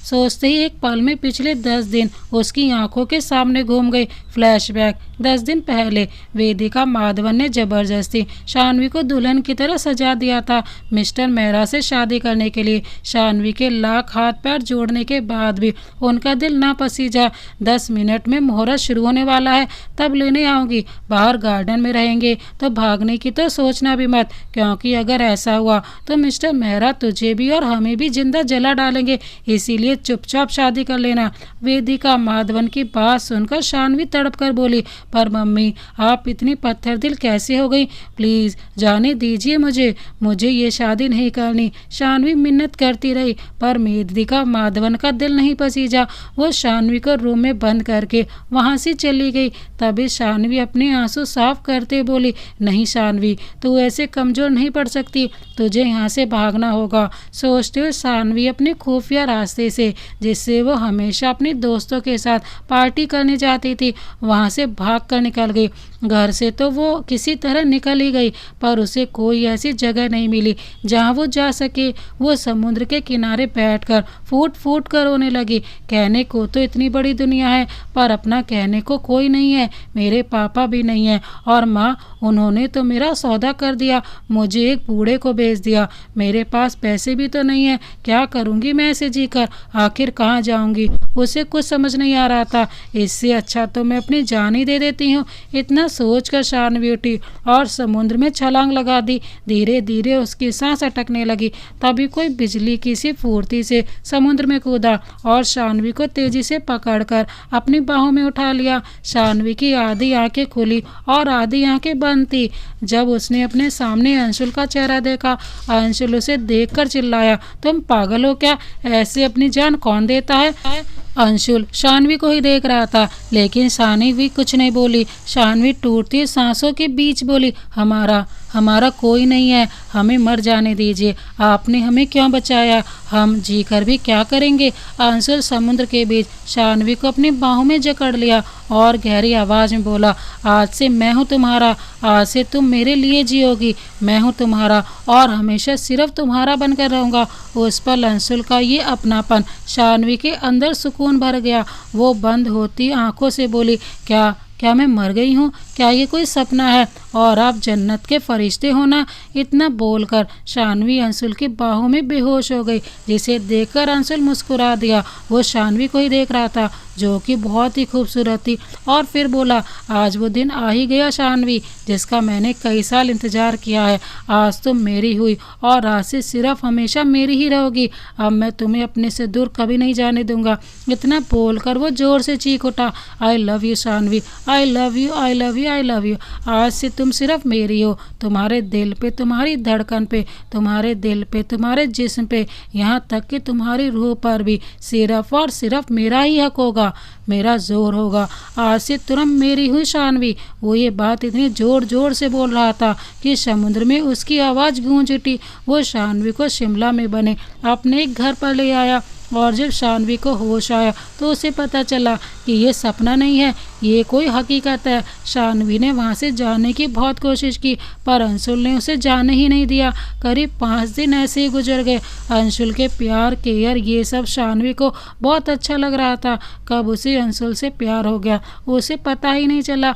सोचते ही एक पल में पिछले 10 दिन उसकी आंखों के सामने घूम गई। फ्लैशबैक 10 दिन पहले वेदिका माधवन ने जबरदस्ती शानवी को दुल्हन की तरह सजा दिया था मिस्टर मेहरा से शादी करने के लिए। शानवी के लाख हाथ पैर जोड़ने के बाद भी उनका दिल ना पसीजा। 10 मिनट में मुहूर्त शुरू होने वाला है, तब लेने आऊँगी। बाहर गार्डन में रहेंगे तो भागने की तो सोचना भी मत, क्योंकि अगर ऐसा हुआ तो मिस्टर मेहरा तुझे भी और हमें भी जिंदा जला डालेंगे। इसीलिए चुपचाप शादी कर लेना। वेदिका माधवन की बात सुनकर शानवी तड़प कर बोली, पर मम्मी आप इतनी पत्थर दिल कैसे हो गई? प्लीज़ जाने दीजिए मुझे ये शादी नहीं करनी। शानवी मिन्नत करती रही, पर वेदिका माधवन का दिल नहीं पसीजा। वो शानवी को रूम में बंद करके वहाँ से चली गई। तभी शानवी अपने आंसू साफ करते बोली, नहीं शानवी, तू ऐसे कमज़ोर नहीं पड़ सकती, तुझे यहाँ से भागना होगा। सोचते हुए शानवी अपने खुफिया रास्ते से, जिससे वो हमेशा अपने दोस्तों के साथ पार्टी करने जाती थी, वहाँ से भाग कर निकल गई। घर से तो वो किसी तरह निकल ही गई, पर उसे कोई ऐसी जगह नहीं मिली जहाँ वो जा सके। वो समुद्र के किनारे बैठकर फूट फूट कर रोने लगी। कहने को तो इतनी बड़ी दुनिया है, पर अपना कहने को कोई नहीं है। मेरे पापा भी नहीं है और माँ, उन्होंने तो मेरा सौदा कर दिया, मुझे एक बूढ़े को भेज दिया। मेरे पास पैसे भी तो नहीं है, क्या करूँगी मैं ऐसे जीकर? आखिर कहाँ जाऊँगी? उसे कुछ समझ नहीं आ रहा था। इससे अच्छा तो मैं अपनी जान ही दे देती हूँ। इतना सोचकर शानवी उठी और समुद्र में छलांग लगा दी। धीरे धीरे उसकी सांस अटकने लगी। तभी कोई बिजली की सी फुर्ती से समुद्र में कूदा और शानवी को तेजी से पकड़कर अपनी बाहों में उठा लिया। शानवी की आधी आंखें खुली और आधी आंखें बंद थी। जब उसने अपने सामने अंशुल का चेहरा देखा, अंशुल उसे देखकर चिल्लाया, तुम पागल हो क्या? ऐसे अपनी जान कौन देता है? अंशुल शानवी को ही देख रहा था, लेकिन शानवी कुछ नहीं बोली। शानवी टूटती सांसों के बीच बोली, हमारा कोई नहीं है, हमें मर जाने दीजिए। आपने हमें क्यों बचाया? हम जी कर भी क्या करेंगे? अंशुल समुद्र के बीच शानवी को अपनी बाहों में जकड़ लिया और गहरी आवाज में बोला, आज से मैं हूँ तुम्हारा, आज से तुम मेरे लिए जियोगी। मैं हूँ तुम्हारा और हमेशा सिर्फ तुम्हारा बनकर रहूँगा। उस पर अंशुल का ये अपनापन शानवी के अंदर सुकून भर गया। वो बंद होती आंखों से बोली, क्या मैं मर गई हूँ? क्या ये कोई सपना है और आप जन्नत के फरिश्ते हो ना? इतना बोलकर शानवी अंशुल की बाहों में बेहोश हो गई, जिसे देखकर अंशुल मुस्कुरा दिया। वो शानवी को ही देख रहा था, जो कि बहुत ही खूबसूरत थी, और फिर बोला, आज वो दिन आ ही गया शानवी, जिसका मैंने कई साल इंतजार किया है। आज तुम मेरी हुई और आज से सिर्फ हमेशा मेरी ही रहोगी। अब मैं तुम्हें अपने से दूर कभी नहीं जाने दूंगा। इतना बोलकर वो जोर से चीख उठा, I love you Shanvi, I love you, I love you, I love you. आज से तुम सिर्फ मेरी हो, तुम्हारे दिल पे, तुम्हारी धड़कन पे, तुम्हारे दिल पे, तुम्हारे जिस्म पे, यहाँ तक कि तुम्हारी रूह पर भी सिर्फ और सिर्फ मेरा ही हक होगा, मेरा जोर होगा। आज से तुम मेरी हुई शानवी। वो ये बात इतनी जोर जोर से बोल रहा था कि समुद्र में उसकी आवाज़ गूंज उठी। वो शानवी को शिमला में बने अपने एक घर पर ले आया और जब शानवी को होश आया तो उसे पता चला कि ये सपना नहीं है, ये कोई हकीकत है। शानवी ने वहाँ से जाने की बहुत कोशिश की पर अंशुल ने उसे जाने ही नहीं दिया। करीब 5 दिन ऐसे ही गुजर गए। अंशुल के प्यार, केयर, ये सब शानवी को बहुत अच्छा लग रहा था। कब उसे अंशुल से प्यार हो गया उसे पता ही नहीं चला।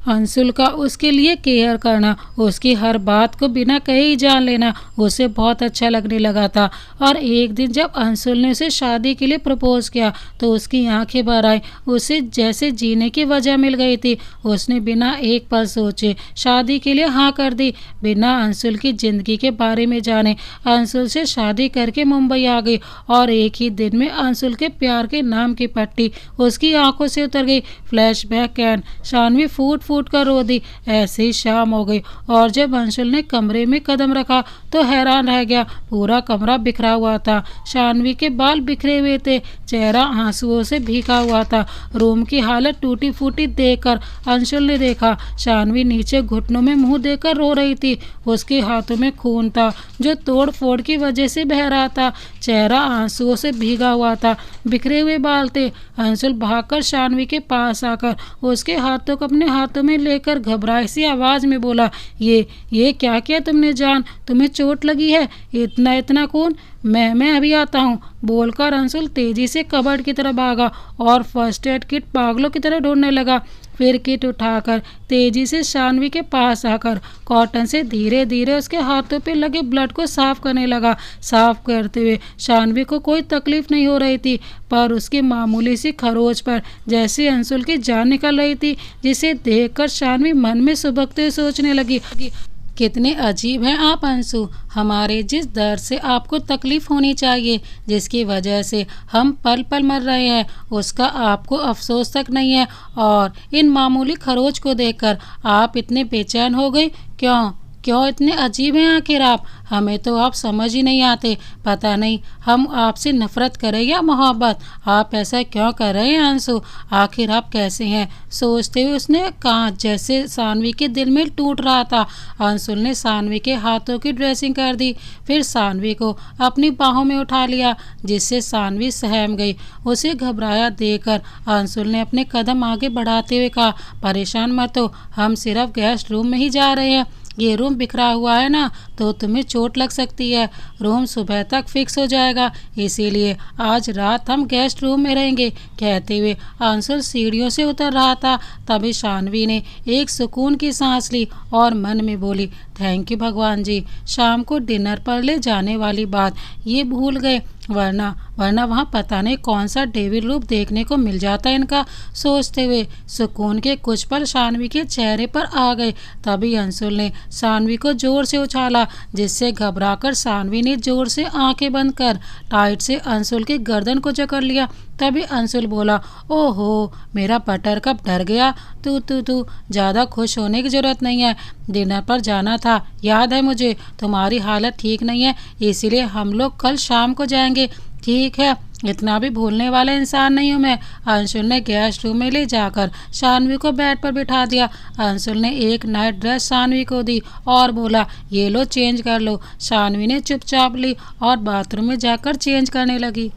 अंशुल का उसके लिए केयर करना, उसकी हर बात को बिना कहे ही जान लेना उसे बहुत अच्छा लगने लगा था। और एक दिन जब अंशुल ने उसे शादी के लिए प्रपोज किया तो उसकी आंखें भर आई। उसे जैसे जीने की वजह मिल गई थी। उसने बिना एक पल सोचे शादी के लिए हाँ कर दी, बिना अंशुल की ज़िंदगी के बारे में जाने। अंशुल से शादी करके मुंबई आ गई और एक ही दिन में अंशुल के प्यार के नाम की पट्टी उसकी आंखों से उतर गई। फ्लैशबैक कैन शानवी फूट फूट कर रो दी। ऐसे ही शाम हो गई और जब अंशुल ने कमरे में कदम रखा तो हैरान रह गया। पूरा कमरा बिखरा हुआ था। शानवी के बाल बिखरे हुए थे, चेहरा आंसुओं से भीगा हुआ था। रूम की हालत टूटी फूटी देखकर अंशुल ने देखा शानवी नीचे घुटनों में मुंह देकर रो रही थी। उसके हाथों में खून था जो तोड़ फोड़ की वजह से बह रहा था। चेहरा आंसुओं से भीगा हुआ था, बिखरे हुए बाल थे। अंशुल भागकर शानवी के पास आकर उसके हाथों को अपने हाथों में लेकर घबराई सी आवाज में बोला, ये क्या किया तुमने जान? तुम्हें चोट लगी है? इतना इतना खून? मैं अभी आता हूँ, बोलकर अंशुल तेजी से कबर्ड की तरफ भागा और फर्स्ट एड किट पागलों की तरह ढूंढने लगा। फिर किट उठाकर तेजी से शानवी के पास आकर कॉटन से धीरे धीरे उसके हाथों पे लगे ब्लड को साफ करने लगा। साफ करते हुए शानवी को कोई तकलीफ नहीं हो रही थी पर उसकी मामूली सी खरोच पर जैसे अंशुल की जान निकल रही थी, जिसे देखकर शानवी मन में सुबकते हुए सोचने लगी, कितने अजीब हैं आप अंशु। हमारे जिस दर्द से आपको तकलीफ होनी चाहिए, जिसकी वजह से हम पल पल मर रहे हैं, उसका आपको अफसोस तक नहीं है। और इन मामूली खरोच को देखकर आप इतने बेचैन हो गए। क्यों इतने अजीब हैं आखिर आप? हमें तो आप समझ ही नहीं आते। पता नहीं हम आपसे नफरत करें या मोहब्बत। आप ऐसा क्यों कर रहे हैं अंशु? आखिर आप कैसे हैं? सोचते हुए उसने कहा जैसे सानवी के दिल में टूट रहा था। अंशुल ने सानवी के हाथों की ड्रेसिंग कर दी, फिर सानवी को अपनी बाहों में उठा लिया, जिससे सानवी सहम गई। उसे घबराया देखकर अंशुल ने अपने कदम आगे बढ़ाते हुए कहा, परेशान मत हो, हम सिर्फ गेस्ट रूम में ही जा रहे हैं। ये रूम बिखरा हुआ है ना, तो तुम्हें चोट लग सकती है। रूम सुबह तक फिक्स हो जाएगा, इसीलिए आज रात हम गेस्ट रूम में रहेंगे। कहते हुए अंशुल सीढ़ियों से उतर रहा था। तभी शानवी ने एक सुकून की सांस ली और मन में बोली, थैंक यू भगवान जी, शाम को डिनर पर ले जाने वाली बात ये भूल गए, वरना वहाँ पता नहीं कौन सा डेविल रूप देखने को मिल जाता इनका। सोचते हुए सुकून के कुछ पल शानवी के चेहरे पर आ गए। तभी अंशुल ने शानवी को जोर से उछाला, जिससे घबराकर शानवी ने जोर से आंखें बंद कर टाइट से अंशुल की गर्दन को जकड़ लिया। तभी अंशुल बोला, ओहो मेरा बटर कप डर गया। तू ज़्यादा खुश होने की ज़रूरत नहीं है, डिनर पर जाना था, याद है मुझे। तुम्हारी हालत ठीक नहीं है, इसीलिए हम लोग कल शाम को जाएंगे। ठीक है, इतना भी भूलने वाला इंसान नहीं हूँ मैं। अंशुल ने गेस्ट रूम में ले जाकर शानवी को बेड पर बिठा दिया। अंशुल ने एक नाइट ड्रेस शानवी को दी और बोला, ये लो चेंज कर लो। शानवी ने चुपचाप ली और बाथरूम में जाकर चेंज करने लगी।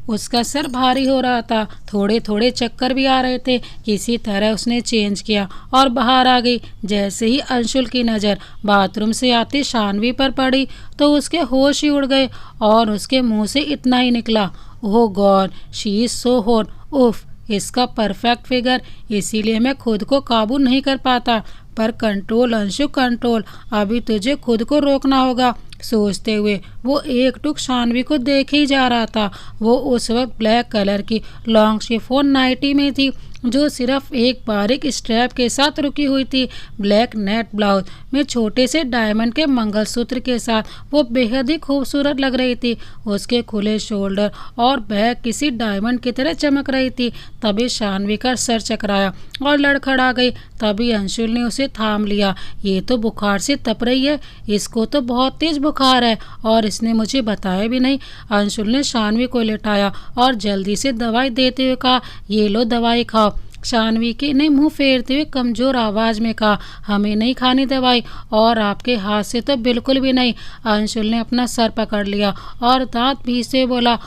उसका सर भारी हो रहा था, थोड़े थोड़े चक्कर भी आ रहे थे। किसी तरह उसने चेंज किया और बाहर आ गई। जैसे ही अंशुल की नज़र बाथरूम से आती शानवी पर पड़ी तो उसके होश ही उड़ गए और उसके मुंह से इतना ही निकला, oh god she is so hot. उफ, इसका परफेक्ट फिगर, इसीलिए मैं खुद को काबू नहीं कर पाता। पर कंट्रोल अंशु कंट्रोल, अभी तुझे खुद को रोकना होगा। सोचते हुए वो एक टुक शानवी को देखे ही जा रहा था। वो उस वक्त ब्लैक कलर की लॉन्ग शिफॉन नाइटी में थी, जो सिर्फ एक बारीक स्ट्रैप के साथ रुकी हुई थी। ब्लैक नेट ब्लाउज में छोटे से डायमंड के मंगलसूत्र के साथ वो बेहद ही खूबसूरत लग रही थी। उसके खुले शोल्डर और बैक किसी डायमंड की तरह चमक रही थी। तभी शानवी का सर चकराया और लड़खड़ा गई। तभी अंशुल ने उसे थाम लिया, ये तो बुखार से तप रही है, इसको तो बहुत तेज बुखार है और इसने मुझे बताया भी नहीं। अंशुल ने शानवी को लेटाया और जल्दी से दवाई देते हुए कहा, ये लो दवाई खाओ। शानवी के ने मुंह फेरते हुए कमजोर आवाज में कहा, हमें नहीं खानी दवाई, और आपके हाथ से तो बिल्कुल भी नहीं। अंशुल ने अपना सर पकड़ लिया और दांत भींचते हुए बोला,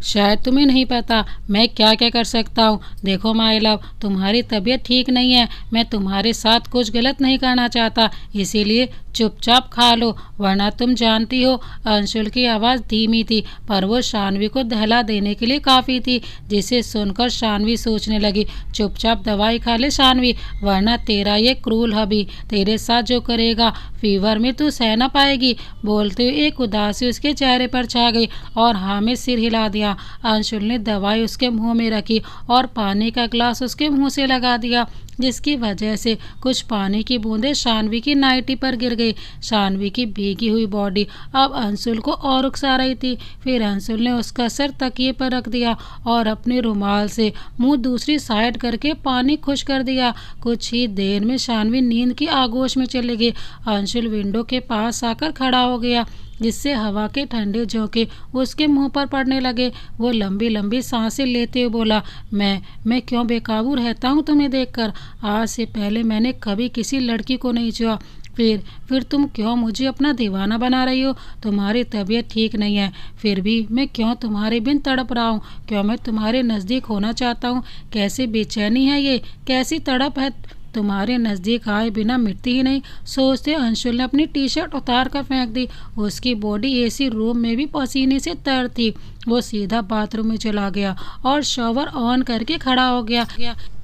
शायद तुम्हें नहीं पता मैं क्या क्या कर सकता हूँ। देखो माय लव, तुम्हारी तबीयत ठीक नहीं है, मैं तुम्हारे साथ कुछ गलत नहीं करना चाहता, इसीलिए चुपचाप खा लो, वरना तुम जानती हो। अंशुल की आवाज़ धीमी थी, पर वो शानवी को दहला देने के लिए काफ़ी थी, जिसे सुनकर शानवी सोचने लगी, चुपचाप दवाई खा ले शानवी, वरना तेरा ये क्रूर हबी तेरे साथ जो करेगा फीवर में तू सह ना पाएगी। बोलते हुए एक उदासी उसके चेहरे पर छा गई और हाँ में सिर हिला दिया। अंशुल ने दवाई उसके मुंह में रखी और पानी का ग्लास उसके मुंह से लगा दिया, जिसकी वजह से कुछ पानी की बूंदें शानवी की नाइटी पर गिर गई। शानवी की भीगी हुई बॉडी अब अंशुल को और उकसा रही थी। फिर अंशुल ने उसका सर तकिए पर रख दिया और अपने रुमाल से मुंह दूसरी साइड करके पानी खुश कर दिया। कुछ ही देर में शानवी नींद की आगोश में चली गई। अंशुल विंडो के पास आकर खड़ा हो गया, जिससे हवा के ठंडे झोंके उसके मुंह पर पड़ने लगे। वो लंबी लंबी सांसें लेते हुए बोला, मैं क्यों बेकाबू रहता हूँ तुम्हें देखकर। आज से पहले मैंने कभी किसी लड़की को नहीं छुआ, फिर तुम क्यों मुझे अपना दीवाना बना रही हो। तुम्हारी तबीयत ठीक नहीं है, फिर भी मैं क्यों तुम्हारे बिन तड़प रहा हूँ, क्यों मैं तुम्हारे नज़दीक होना चाहता हूँ। कैसी बेचैनी है ये, कैसी तड़प है, तुम्हारे नज़दीक आए बिना मिटती ही नहीं। सोचते अंशुल ने अपनी टी शर्ट उतार कर फेंक दी। उसकी बॉडी एसी रूम में भी पसीने से तर थी। वो सीधा बाथरूम में चला गया और शॉवर ऑन करके खड़ा हो गया।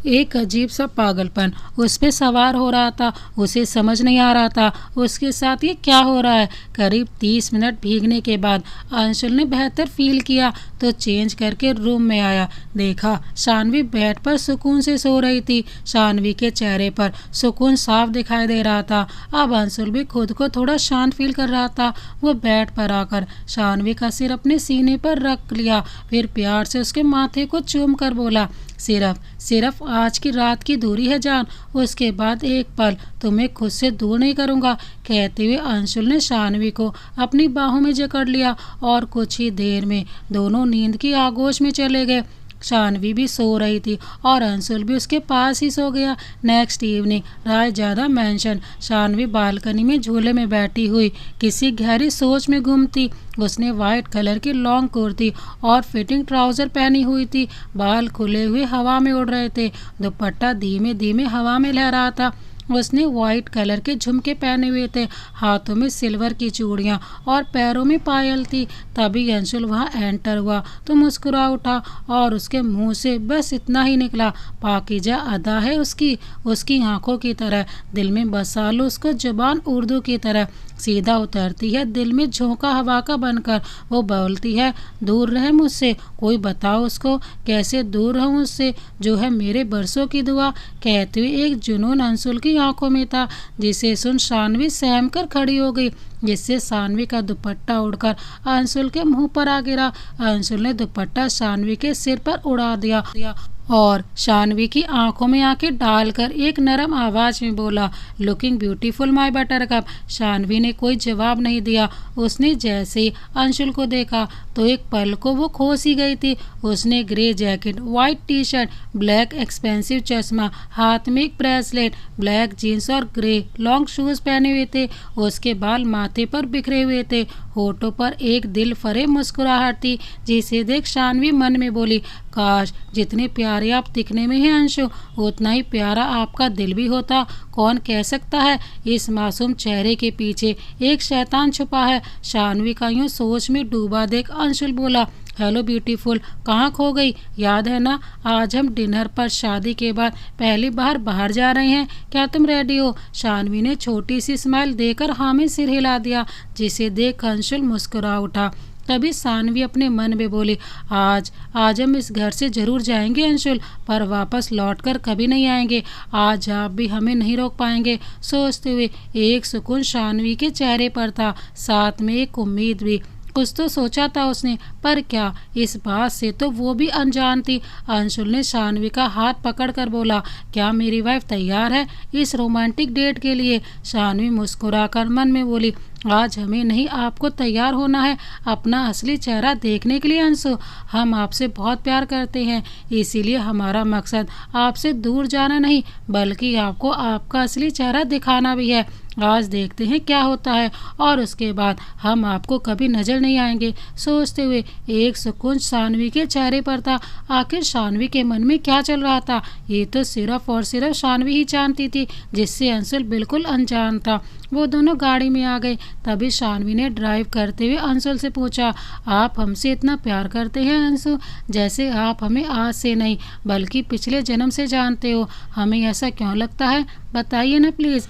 एक अजीब सा पागलपन उस पे सवार हो रहा था, उसे समझ नहीं आ रहा था उसके साथ ये क्या हो रहा है। करीब 30 मिनट भीगने के बाद अंशुल ने बेहतर फील किया तो चेंज करके रूम में आया। देखा शानवी बेड पर सुकून से सो रही थी। शानवी के चेहरे पर सुकून साफ दिखाई दे रहा था। अब अंशुल भी खुद को थोड़ा शांत फील कर रहा था। वो बेड पर आकर शानवी का सिर अपने सीने पर रख लिया, फिर प्यार से उसके माथे को चूम कर बोला, सिर्फ आज की रात की दूरी है जान, उसके बाद एक पल तुम्हें खुद से दूर नहीं करूँगा। कहते हुए अंशुल ने शानवी को अपनी बाहों में जकड़ लिया और कुछ ही देर में दोनों नींद की आगोश में चले गए। शानवी भी सो रही थी और अंशुल भी उसके पास ही सो गया। Next evening Raizada mention. Shanvi balcony में झूले में बैठी हुई किसी गहरी सोच में गुम थी। उसने वाइट कलर की लॉन्ग कुर्ती और फिटिंग ट्राउज़र पहनी हुई थी। बाल खुले हुए हवा में उड़ रहे थे, दुपट्टा धीमे धीमे हवा में लहरा था। उसने वाइट कलर के झुमके पहने हुए थे, हाथों में सिल्वर की चूड़ियाँ और पैरों में पायल थी। तभी अंशुल वहाँ एंटर हुआ तो मुस्कुरा उठा और उसके मुंह से बस इतना ही निकला, पाकीज़ा अदा है उसकी आंखों की तरह, दिल में बसा लो उसको जुबान उर्दू की तरह सीधा उतरती है, दिल में झोंका हवा का बनकर। वो बोलती है, दूर रहे मुझसे, कोई बताओ उसको कैसे दूर रहूं उससे, जो है मेरे बरसों की दुआ। कहते हुए एक जुनून अंशुल की आंखों में था, जिसे सुन शानवी सहम कर खड़ी हो गई, जिससे शानवी का दुपट्टा उड़कर अंशुल के मुंह पर आ गिरा। अंशुल ने दुपट्टा शानवी के सिर पर उड़ा दिया और शानवी की आंखों में आंखें डालकर एक नरम आवाज में बोला, looking beautiful my buttercup. Shanvi ने कोई जवाब नहीं दिया। उसने जैसे ही अंशुल को देखा तो एक पल को वो खो सी गई थी। उसने grey jacket, white T shirt, black expensive चश्मा, हाथ में एक ब्रेसलेट, ब्लैक जीन्स और ग्रे लॉन्ग शूज पहने हुए थे। उसके बाल माथे पर बिखरे हुए थे, होठों पर एक दिल फरेब मुस्कुराहट थी, जिसे देख शानवी मन में बोली, काश जितने प्यारे आप दिखने में हैं अंशु, उतना ही प्यारा आपका दिल भी होता। कौन कह सकता है इस मासूम चेहरे के पीछे एक शैतान छुपा है। शानवी का यूं सोच में डूबा देख अंशुल बोला, हेलो ब्यूटीफुल, कहाँ खो गई? याद है ना, आज हम डिनर पर शादी के बाद पहली बार बाहर जा रहे हैं, क्या तुम रेडी हो? शानवी ने छोटी सी स्माइल देकर हाँ में सिर हिला दिया, जिसे देख अंशुल मुस्कुरा उठा। तभी शानवी अपने मन में बोली, आज हम इस घर से जरूर जाएंगे अंशुल, पर वापस लौटकर कभी नहीं आएंगे। आज आप भी हमें नहीं रोक पाएंगे। सोचते हुए एक सुकून शानवी के चेहरे पर था, साथ में एक उम्मीद भी। कुछ तो सोचा था उसने, पर क्या, इस बात से तो वो भी अनजान थी। अंशुल ने शानवी का हाथ पकड़कर बोला, क्या मेरी वाइफ तैयार है इस रोमांटिक डेट के लिए? शानवी मुस्कुराकर मन में बोली, आज हमें नहीं, आपको तैयार होना है अपना असली चेहरा देखने के लिए अंशु। हम आपसे बहुत प्यार करते हैं, इसीलिए हमारा मकसद आपसे दूर जाना नहीं बल्कि आपको आपका असली चेहरा दिखाना भी है। आज देखते हैं क्या होता है और उसके बाद हम आपको कभी नजर नहीं आएंगे। सोचते हुए एक सुकून शानवी के चेहरे पर था। आखिर शानवी के मन में क्या चल रहा था, ये तो सिर्फ और सिर्फ शानवी ही जानती थी, जिससे अंशुल बिल्कुल अनजान था। वो दोनों गाड़ी में आ गए। तभी शानवी ने ड्राइव करते हुए अंशुल से पूछा, आप हमसे इतना प्यार करते हैं अंशु, जैसे आप हमें आज से नहीं बल्कि पिछले जन्म से जानते हो। हमें ऐसा क्यों लगता है, बताइए ना प्लीज़।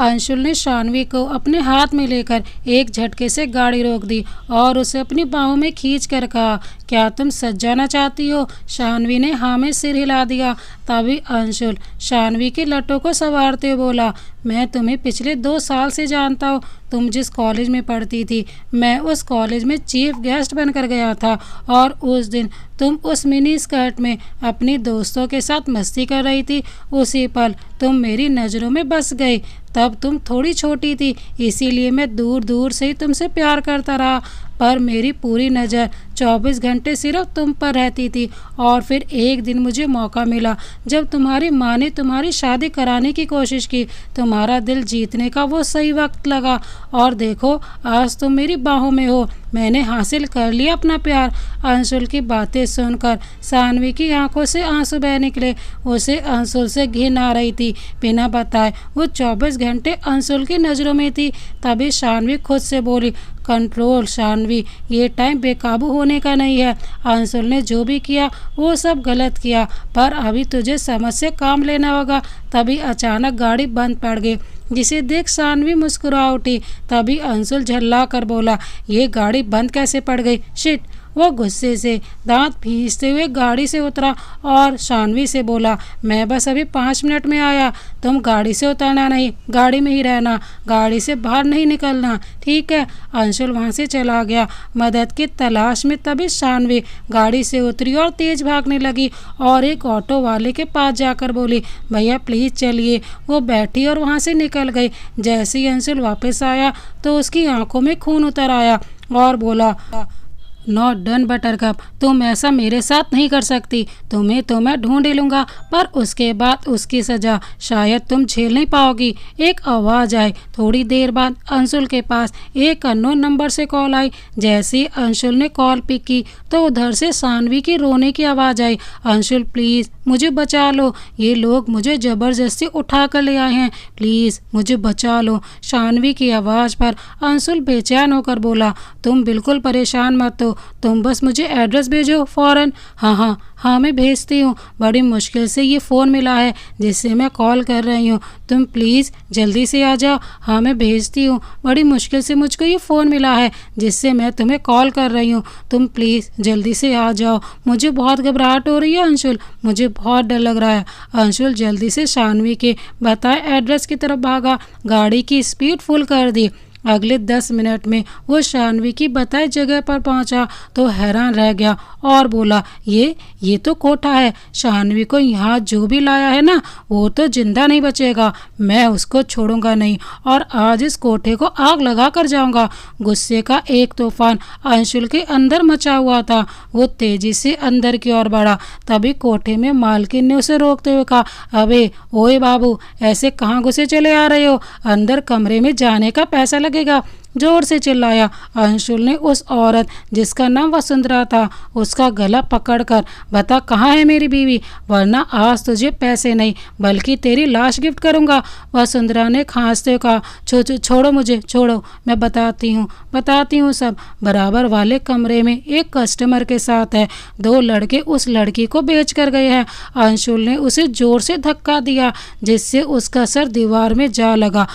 अंशुल ने शानवी को अपने हाथ में लेकर एक झटके से गाड़ी रोक दी और उसे अपनी बाहों में खींच कर कहा, क्या तुम सज जाना चाहती हो? शानवी ने हाँ में सिर हिला दिया। तभी अंशुल शानवी के लटों को संवारते हुए बोला, मैं तुम्हें पिछले 2 साल से जानता हूँ। तुम जिस कॉलेज में पढ़ती थी, मैं उस कॉलेज में चीफ गेस्ट बनकर गया था और उस दिन तुम उस मिनी स्कर्ट में अपनी दोस्तों के साथ मस्ती कर रही थी। उसी पल तुम मेरी नज़रों में बस गई। तब तुम थोड़ी छोटी थी, इसीलिए मैं दूर दूर से ही तुमसे प्यार करता रहा, पर मेरी पूरी नज़र 24 घंटे सिर्फ तुम पर रहती थी। और फिर एक दिन मुझे मौका मिला जब तुम्हारी माँ ने तुम्हारी शादी कराने की कोशिश की। तुम्हारा दिल जीतने का वो सही वक्त लगा और देखो आज तुम मेरी बाहों में हो। मैंने हासिल कर लिया अपना प्यार। अंशुल की बातें सुनकर शानवी की आंखों से आंसू बह निकले। उसे अंशुल से घिन आ रही थी। बिना बताए वो 24 घंटे अंशुल की नज़रों में थी। तभी शानवी खुद से बोली, कंट्रोल शानवी, ये टाइम बेकाबू होने का नहीं है। अंशुल ने जो भी किया वो सब गलत किया, पर अभी तुझे समझ से काम लेना होगा। तभी अचानक गाड़ी बंद पड़ गई, जिसे देख शानवी मुस्कुरा उठी। तभी अंशुल झल्ला कर बोला, ये गाड़ी बंद कैसे पड़ गई? शिट! वो गुस्से से दांत भींचते हुए गाड़ी से उतरा और शानवी से बोला, मैं बस अभी 5 मिनट में आया। तुम गाड़ी से उतरना नहीं, गाड़ी में ही रहना, गाड़ी से बाहर नहीं निकलना, ठीक है? अंशुल वहाँ से चला गया मदद की तलाश में। तभी शानवी गाड़ी से उतरी और तेज भागने लगी और एक ऑटो वाले के पास जाकर बोली, भैया प्लीज़ चलिए। वो बैठी और वहाँ से निकल गई। जैसे ही अंशुल वापस आया तो उसकी आंखों में खून उतर आया और बोला, नॉट डन बटरकप, तुम ऐसा मेरे साथ नहीं कर सकती। तुम्हें तो मैं ढूंढ ही लूँगा, पर उसके बाद उसकी सज़ा शायद तुम झेल नहीं पाओगी। एक आवाज़ आई। थोड़ी देर बाद अंशुल के पास एक अननोन नंबर से कॉल आई। जैसे ही अंशुल ने कॉल पिक की तो उधर से शानवी की रोने की आवाज़ आई, अंशुल प्लीज़ मुझे बचा लो, ये लोग मुझे ज़बरदस्ती उठा कर ले आए हैं, प्लीज़ मुझे बचा लो। शानवी की आवाज़ पर अंशुल बेचैन होकर बोला, तुम बिल्कुल परेशान मत हो, तुम बस मुझे एड्रेस भेजो फ़ौरन। हाँ मैं भेजती हूँ। बड़ी मुश्किल से ये फ़ोन मिला है जिससे मैं कॉल कर रही हूँ, तुम प्लीज़ जल्दी से आ जाओ। हाँ मैं भेजती हूँ। बड़ी मुश्किल से मुझको ये फ़ोन मिला है जिससे मैं तुम्हें कॉल कर रही हूँ, तुम प्लीज़ जल्दी से आ जाओ। मुझे बहुत घबराहट हो रही है अंशुल, मुझे बहुत डर लग रहा है। अंशुल जल्दी से शानवी के बताए एड्रेस की तरफ भागा, गाड़ी की स्पीड फुल कर दी। अगले 10 मिनट में वो शानवी की बताई जगह पर पहुंचा तो हैरान रह गया और बोला, ये तो कोठा है। शानवी को यहाँ जो भी लाया है ना वो तो जिंदा नहीं बचेगा। मैं उसको छोड़ूंगा नहीं और आज इस कोठे को आग लगा कर जाऊंगा। गुस्से का एक तूफान अंशुल के अंदर मचा हुआ था। वो तेजी से अंदर की ओर बढ़ा। तभी कोठे में मालकिन ने उसे रोकते हुए कहा, अबे ओए बाबू, ऐसे कहाँ घुसे चले आ रहे हो? अंदर कमरे में जाने का पैसा लगेगा, जोर से चिल्लाया। अंशुल ने उस औरत जिसका नाम वसुंधरा था उसका गला पकड़कर, बता कहाँ है मेरी बीवी, वरना आज तुझे पैसे नहीं बल्कि तेरी लाश गिफ्ट करूंगा। वसुंधरा ने खांसते हुए कहा, छोड़ो मुझे, छोड़ो, मैं बताती हूँ सब। बराबर वाले कमरे में एक कस्टमर के साथ है। 2 लड़के उस लड़की को बेच कर गए हैं। अंशुल ने उसे जोर से धक्का दिया जिससे उसका सर दीवार में जा लगा।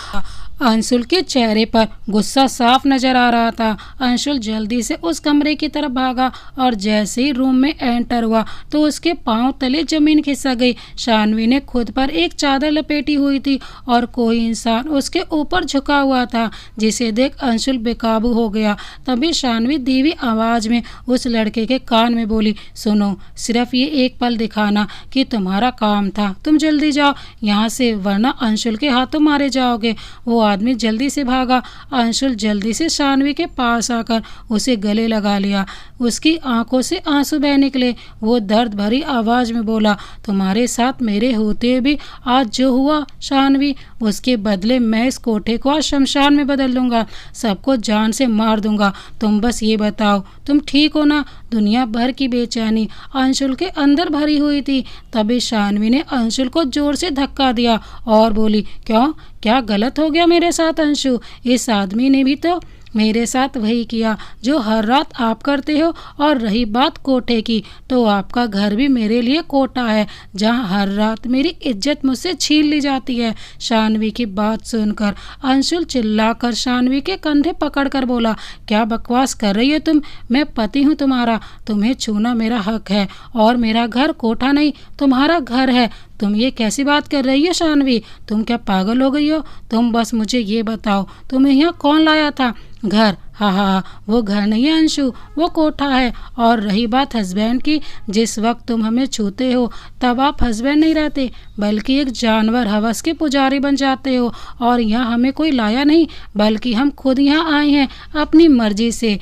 अंशुल के चेहरे पर गुस्सा साफ नजर आ रहा था। अंशुल जल्दी से उस कमरे की तरफ भागा और जैसे ही रूम में एंटर हुआ तो उसके पांव तले जमीन खिसक गई। शानवी ने खुद पर एक चादर लपेटी हुई थी और कोई इंसान उसके ऊपर झुका हुआ था, जिसे देख अंशुल बेकाबू हो गया। तभी शानवी धीमी आवाज में उस लड़के के कान में बोली, सुनो, सिर्फ ये एक पल दिखाना कि तुम्हारा काम था, तुम जल्दी जाओ यहाँ से वरना अंशुल के हाथों मारे जाओगे। वो आदमी जल्दी से भागा। अंशुल जल्दी से शानवी के पास आकर उसे गले लगा लिया। उसकी आंखों से आंसू बह निकले। वो दर्द भरी आवाज में बोला, तुम्हारे साथ मेरे होते भी आज जो हुआ शानवी, उसके बदले मैं इस कोठे को आज शमशान में बदल दूंगा, सबको जान से मार दूंगा। तुम बस ये बताओ, तुम ठीक हो ना? दुनिया भर की बेचैनी अंशुल के अंदर भरी हुई थी। तभी शानवी ने अंशुल को जोर से धक्का दिया और बोली, क्यों, क्या गलत हो गया मेरे साथ अंशु? इस आदमी ने भी तो मेरे साथ वही किया जो हर रात आप करते हो। और रही बात कोठे की, तो आपका घर भी मेरे लिए कोठा है जहां हर रात मेरी इज्जत मुझसे छीन ली जाती है। शानवी की बात सुनकर अंशुल चिल्लाकर शानवी के कंधे पकड़कर बोला, क्या बकवास कर रही हो तुम? मैं पति हूं तुम्हारा, तुम्हें छूना मेरा हक है और मेरा घर कोठा नहीं तुम्हारा घर है। तुम ये कैसी बात कर रही हो शानवी? तुम क्या पागल हो गई हो? तुम बस मुझे ये बताओ, तुम्हें यहाँ कौन लाया था? घर? हाँ, वो घर नहीं है अंशु, वो कोठा है। और रही बात हस्बैंड की, जिस वक्त तुम हमें छूते हो तब आप हस्बैंड नहीं रहते बल्कि एक जानवर हवस के पुजारी बन जाते हो। और यहाँ हमें कोई लाया नहीं बल्कि हम खुद यहाँ आए हैं अपनी मर्जी से,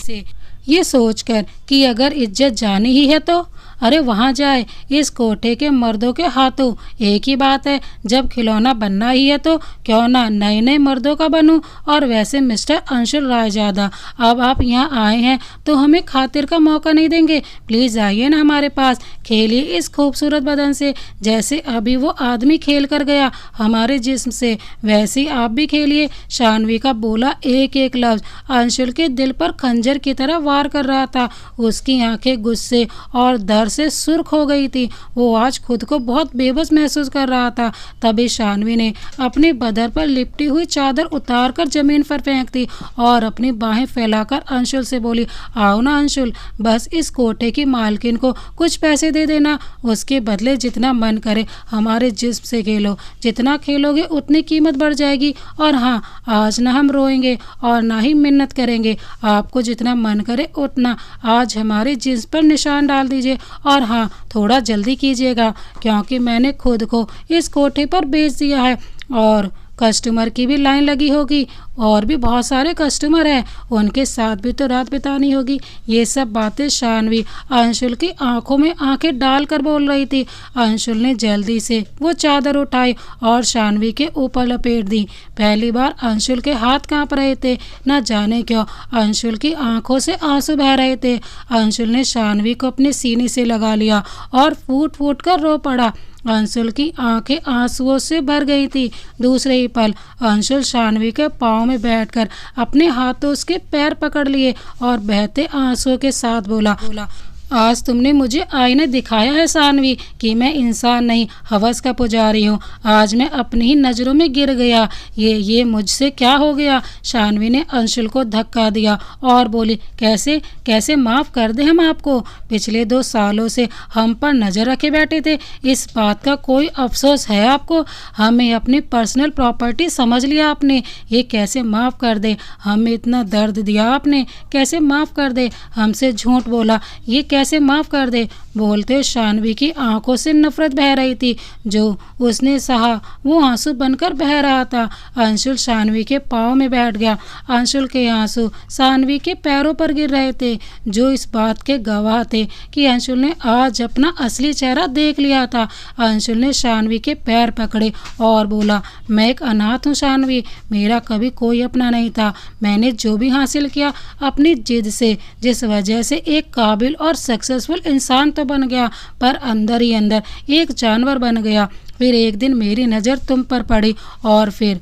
ये सोचकर कि अगर इज्जत जानी ही है तो अरे वहाँ जाए, इस कोठे के मर्दों के हाथों। एक ही बात है, जब खिलौना बनना ही है तो क्यों ना नए नए मर्दों का बनूं। और वैसे मिस्टर अंशुल रायजादा, अब आप यहाँ आए हैं तो हमें खातिर का मौका नहीं देंगे? प्लीज़ आइए ना हमारे पास, खेलिए इस खूबसूरत बदन से जैसे अभी वो आदमी खेल कर गया हमारे जिस्म से, वैसे ही आप भी खेलिए। शानवी का बोला एक एक लफ्ज अंशुल के दिल पर खंजर की तरह वार कर रहा था। उसकी आंखें गुस्से और दर्द से सुर्ख हो गई थी। वो आज खुद को बहुत बेबस महसूस कर रहा था। तभी शानवी ने अपने बदन पर लिपटी हुई चादर उतारकर जमीन पर फेंक दी और अपनी बाहें फैलाकर अंशुल से बोली, आओ ना अंशुल, बस इस कोठे की मालकिन को कुछ पैसे दे देना, उसके बदले जितना मन करे हमारे जिस्म से खेलो, जितना खेलोगे उतनी कीमत बढ़ जाएगी। और हाँ, आज ना हम रोएंगे और ना ही मिन्नत करेंगे, आपको जितना मन करे उतना आज हमारे जिस्म पर निशान डाल दीजिए। और हाँ, थोड़ा जल्दी कीजिएगा क्योंकि मैंने खुद को इस कोठे पर बेच दिया है और कस्टमर की भी लाइन लगी होगी और भी बहुत सारे कस्टमर हैं, उनके साथ भी तो रात बितानी होगी। ये सब बातें शानवी अंशुल की आंखों में आंखें डालकर बोल रही थी। अंशुल ने जल्दी से वो चादर उठाई और शानवी के ऊपर लपेट दी। पहली बार अंशुल के हाथ कांप रहे थे, न जाने क्यों अंशुल की आंखों से आंसू बह रहे थे। अंशुल ने शानवी को अपने सीने से लगा लिया और फूट फूट कर रो पड़ा। अंशुल की आंखें आंसुओं से भर गई थी। दूसरे ही पल अंशुल शानवी के पाँव में बैठकर अपने हाथों उसके पैर पकड़ लिए और बहते आंसुओं के साथ बोला, आज तुमने मुझे आईने दिखाया है शानवी कि मैं इंसान नहीं हवस का पुजारी हूँ। आज मैं अपनी ही नज़रों में गिर गया। ये मुझसे क्या हो गया? शानवी ने अंशुल को धक्का दिया और बोली, कैसे माफ़ कर दे हम आपको? पिछले 2 सालों से हम पर नज़र रखे बैठे थे, इस बात का कोई अफसोस है आपको? हमें अपनी पर्सनल प्रॉपर्टी समझ लिया आपने, ये कैसे माफ़ कर दे? हमें इतना दर्द दिया आपने, कैसे माफ़ कर दे? हमसे झूठ बोला, ये कैसे माफ़ कर दे? बोलते शानवी की आंखों से नफरत बह रही थी। जो उसने सहा वो आंसू बनकर बह रहा था। अंशुल शानवी के पाँव में बैठ गया। अंशुल के आंसू शानवी के पैरों पर गिर रहे थे, जो इस बात के गवाह थे कि अंशुल ने आज अपना असली चेहरा देख लिया था। अंशुल ने शानवी के पैर पकड़े और बोला, मैं एक अनाथ हूँ शानवी, मेरा कभी कोई अपना नहीं था। मैंने जो भी हासिल किया अपनी जिद से, जिस वजह से एक काबिल और सक्सेसफुल इंसान तो बन गया, पर अंदर ही अंदर एक जानवर बन गया। फिर एक दिन मेरी नज़र तुम पर पड़ी और फिर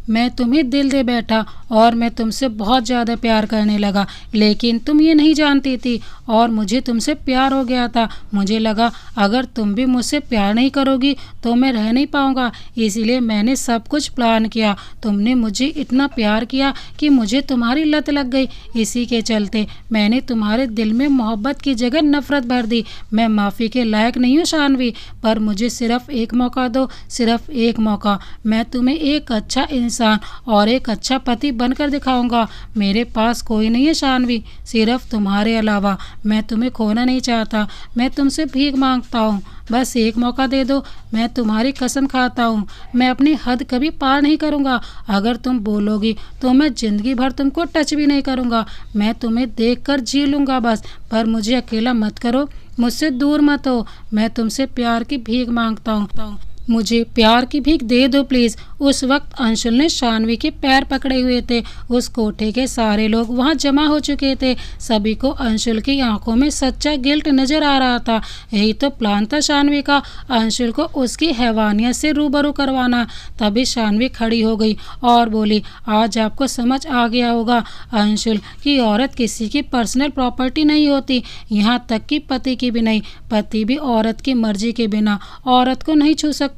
मैं तुम्हें दिल दे बैठा और मैं तुमसे बहुत ज़्यादा प्यार करने लगा, लेकिन तुम ये नहीं जानती थी और मुझे तुमसे प्यार हो गया था। मुझे लगा अगर तुम भी मुझसे प्यार नहीं करोगी तो मैं रह नहीं पाऊँगा, इसीलिए मैंने सब कुछ प्लान किया। तुमने मुझे इतना प्यार किया कि मुझे तुम्हारी लत लग गई। इसी के चलते मैंने तुम्हारे दिल में मोहब्बत की जगह नफ़रत भर दी। मैं माफ़ी के लायक नहीं हूँ शानवी, पर मुझे सिर्फ़ एक मौका दो, सिर्फ़ एक मौका। मैं तुम्हें एक अच्छा इंसान और एक अच्छा पति बनकर दिखाऊंगा। मेरे पास कोई नहीं है शानवी, सिर्फ तुम्हारे अलावा। मैं तुम्हें खोना नहीं चाहता, मैं तुमसे भीख मांगता हूँ, बस एक मौका दे दो। मैं तुम्हारी कसम खाता हूँ, मैं अपनी हद कभी पार नहीं करूँगा। अगर तुम बोलोगी तो मैं ज़िंदगी भर तुमको टच भी नहीं करूँगा। मैं तुम्हें देखकर जी लूँगा बस, पर मुझे अकेला मत करो, मुझसे दूर मत हो। मैं तुमसे प्यार की भीख मांगता हूँ, मुझे प्यार की भीख दे दो प्लीज़। उस वक्त अंशुल ने शानवी के पैर पकड़े हुए थे। उस कोठे के सारे लोग वहां जमा हो चुके थे। सभी को अंशुल की आंखों में सच्चा गिल्ट नजर आ रहा था। यही तो प्लान था शानवी का, अंशुल को उसकी हैवानियत से रूबरू करवाना। तभी शानवी खड़ी हो गई और बोली, आज आपको समझ आ गया होगा अंशुल की औरत किसी की पर्सनल प्रॉपर्टी नहीं होती, यहाँ तक कि पति की भी नहीं। पति भी औरत की मर्जी के बिना औरत को नहीं छू सकता,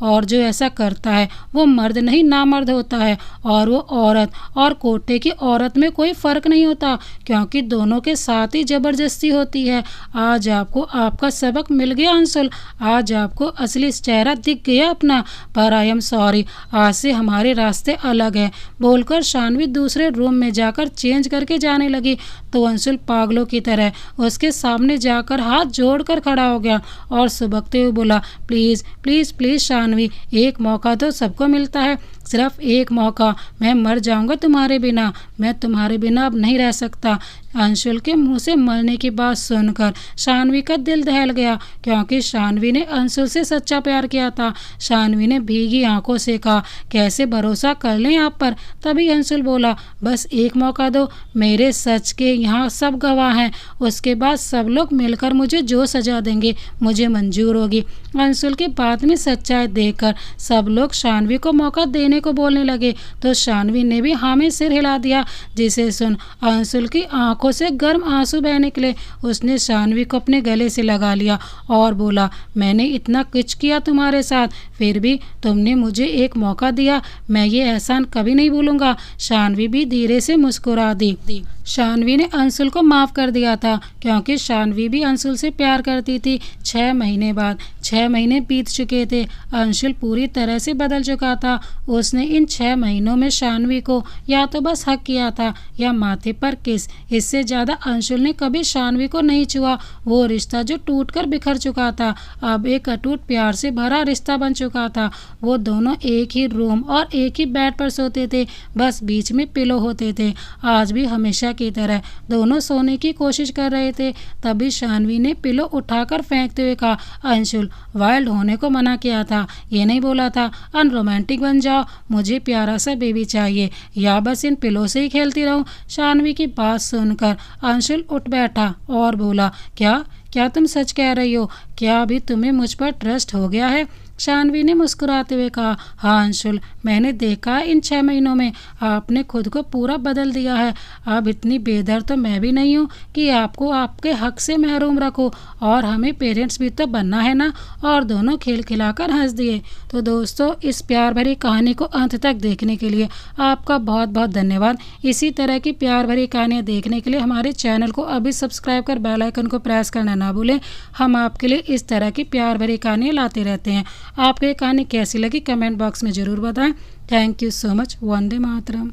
और जो ऐसा करता है वो मर्द नहीं नामर्द होता है। और वो औरत और कोटे की औरत में कोई फर्क नहीं होता, क्योंकि दोनों के साथ ही जबरदस्ती होती है। आज आपको आपका सबक मिल गया अंशुल, आज आपको असली चेहरा दिख गया अपना। पर आई एम सॉरी, आज से हमारे रास्ते अलग हैं, बोलकर शानवी दूसरे रूम में जाकर चेंज करके जाने लगी तो अंशुल पागलों की तरह उसके सामने जाकर हाथ जोड़कर खड़ा हो गया और सुबकते हुए बोला, प्लीज़ प्लीज़ प्लीज़ शानवी, एक मौका तो सबको मिलता है, सिर्फ एक मौका। मैं मर जाऊंगा तुम्हारे बिना, मैं तुम्हारे बिना अब नहीं रह सकता। अंशुल के मुंह से मरने की बात सुनकर शानवी का दिल दहल गया, क्योंकि शानवी ने अंशुल से सच्चा प्यार किया था। शानवी ने भीगी आंखों से कहा, कैसे भरोसा कर लें आप पर। तभी अंशुल बोला, बस एक मौका दो, मेरे सच के यहाँ सब गवाह हैं, उसके बाद सब लोग मिलकर मुझे जो सजा देंगे मुझे मंजूर होगी। अंशुल की बात में सच्चाई देखकर सब लोग शानवी को मौका देने को बोलने लगे तो शानवी ने भी हाँ में सिर हिला दिया, जिसे सुन अंशुल की आंखों से गर्म आंसू बह निकले। उसने शानवी को अपने गले से लगा लिया और बोला, मैंने इतना कुछ किया तुम्हारे साथ, फिर भी तुमने मुझे एक मौका दिया, मैं ये एहसान कभी नहीं भूलूंगा। शानवी भी धीरे से मुस्कुरा दी। शानवी ने अंशुल को माफ़ कर दिया था, क्योंकि शानवी भी अंशुल से प्यार करती थी। 6 महीने बाद 6 महीने बीत चुके थे, अंशुल पूरी तरह से बदल चुका था। उसने इन 6 महीनों में शानवी को या तो बस हक किया था या माथे पर किस, इससे ज़्यादा अंशुल ने कभी शानवी को नहीं छुआ। वो रिश्ता जो टूटकर बिखर चुका था अब एक अटूट प्यार से भरा रिश्ता बन चुका था। वो दोनों एक ही रूम और एक ही बेड पर सोते थे, बस बीच में पिलो होते थे। आज भी हमेशा की तरह दोनों सोने की कोशिश कर रहे थे। तभी शानवी ने पिलो उठाकर फेंकते हुए कहा, अंशुल, वाइल्ड होने को मना किया था, ये नहीं बोला था अनरोमांटिक बन जाओ, मुझे प्यारा सा बेबी चाहिए, या बस इन पिलो से ही खेलती रहूं। शानवी की बात सुनकर अंशुल उठ बैठा और बोला, क्या क्या तुम सच कह रही हो? क्या अभी तुम्हें मुझ पर ट्रस्ट हो गया है? शानवी ने मुस्कुराते हुए कहा, हाँ अंशुल, मैंने देखा है इन 6 महीनों में आपने खुद को पूरा बदल दिया है। अब इतनी बेदर तो मैं भी नहीं हूँ कि आपको आपके हक से महरूम रखूँ, और हमें पेरेंट्स भी तो बनना है ना। और दोनों खेल खिलाकर हंस दिए। तो दोस्तों, इस प्यार भरी कहानी को अंत तक देखने के लिए आपका बहुत बहुत धन्यवाद। इसी तरह की प्यार भरी कहानियाँ देखने के लिए हमारे चैनल को अभी सब्सक्राइब कर बेल आइकन को प्रेस करना ना भूलें। हम आपके लिए इस तरह की प्यार भरी कहानियाँ लाते रहते हैं। आपको ये कहानी कैसी लगी कमेंट बॉक्स में ज़रूर बताएं। Thank you so much. Vande Mataram.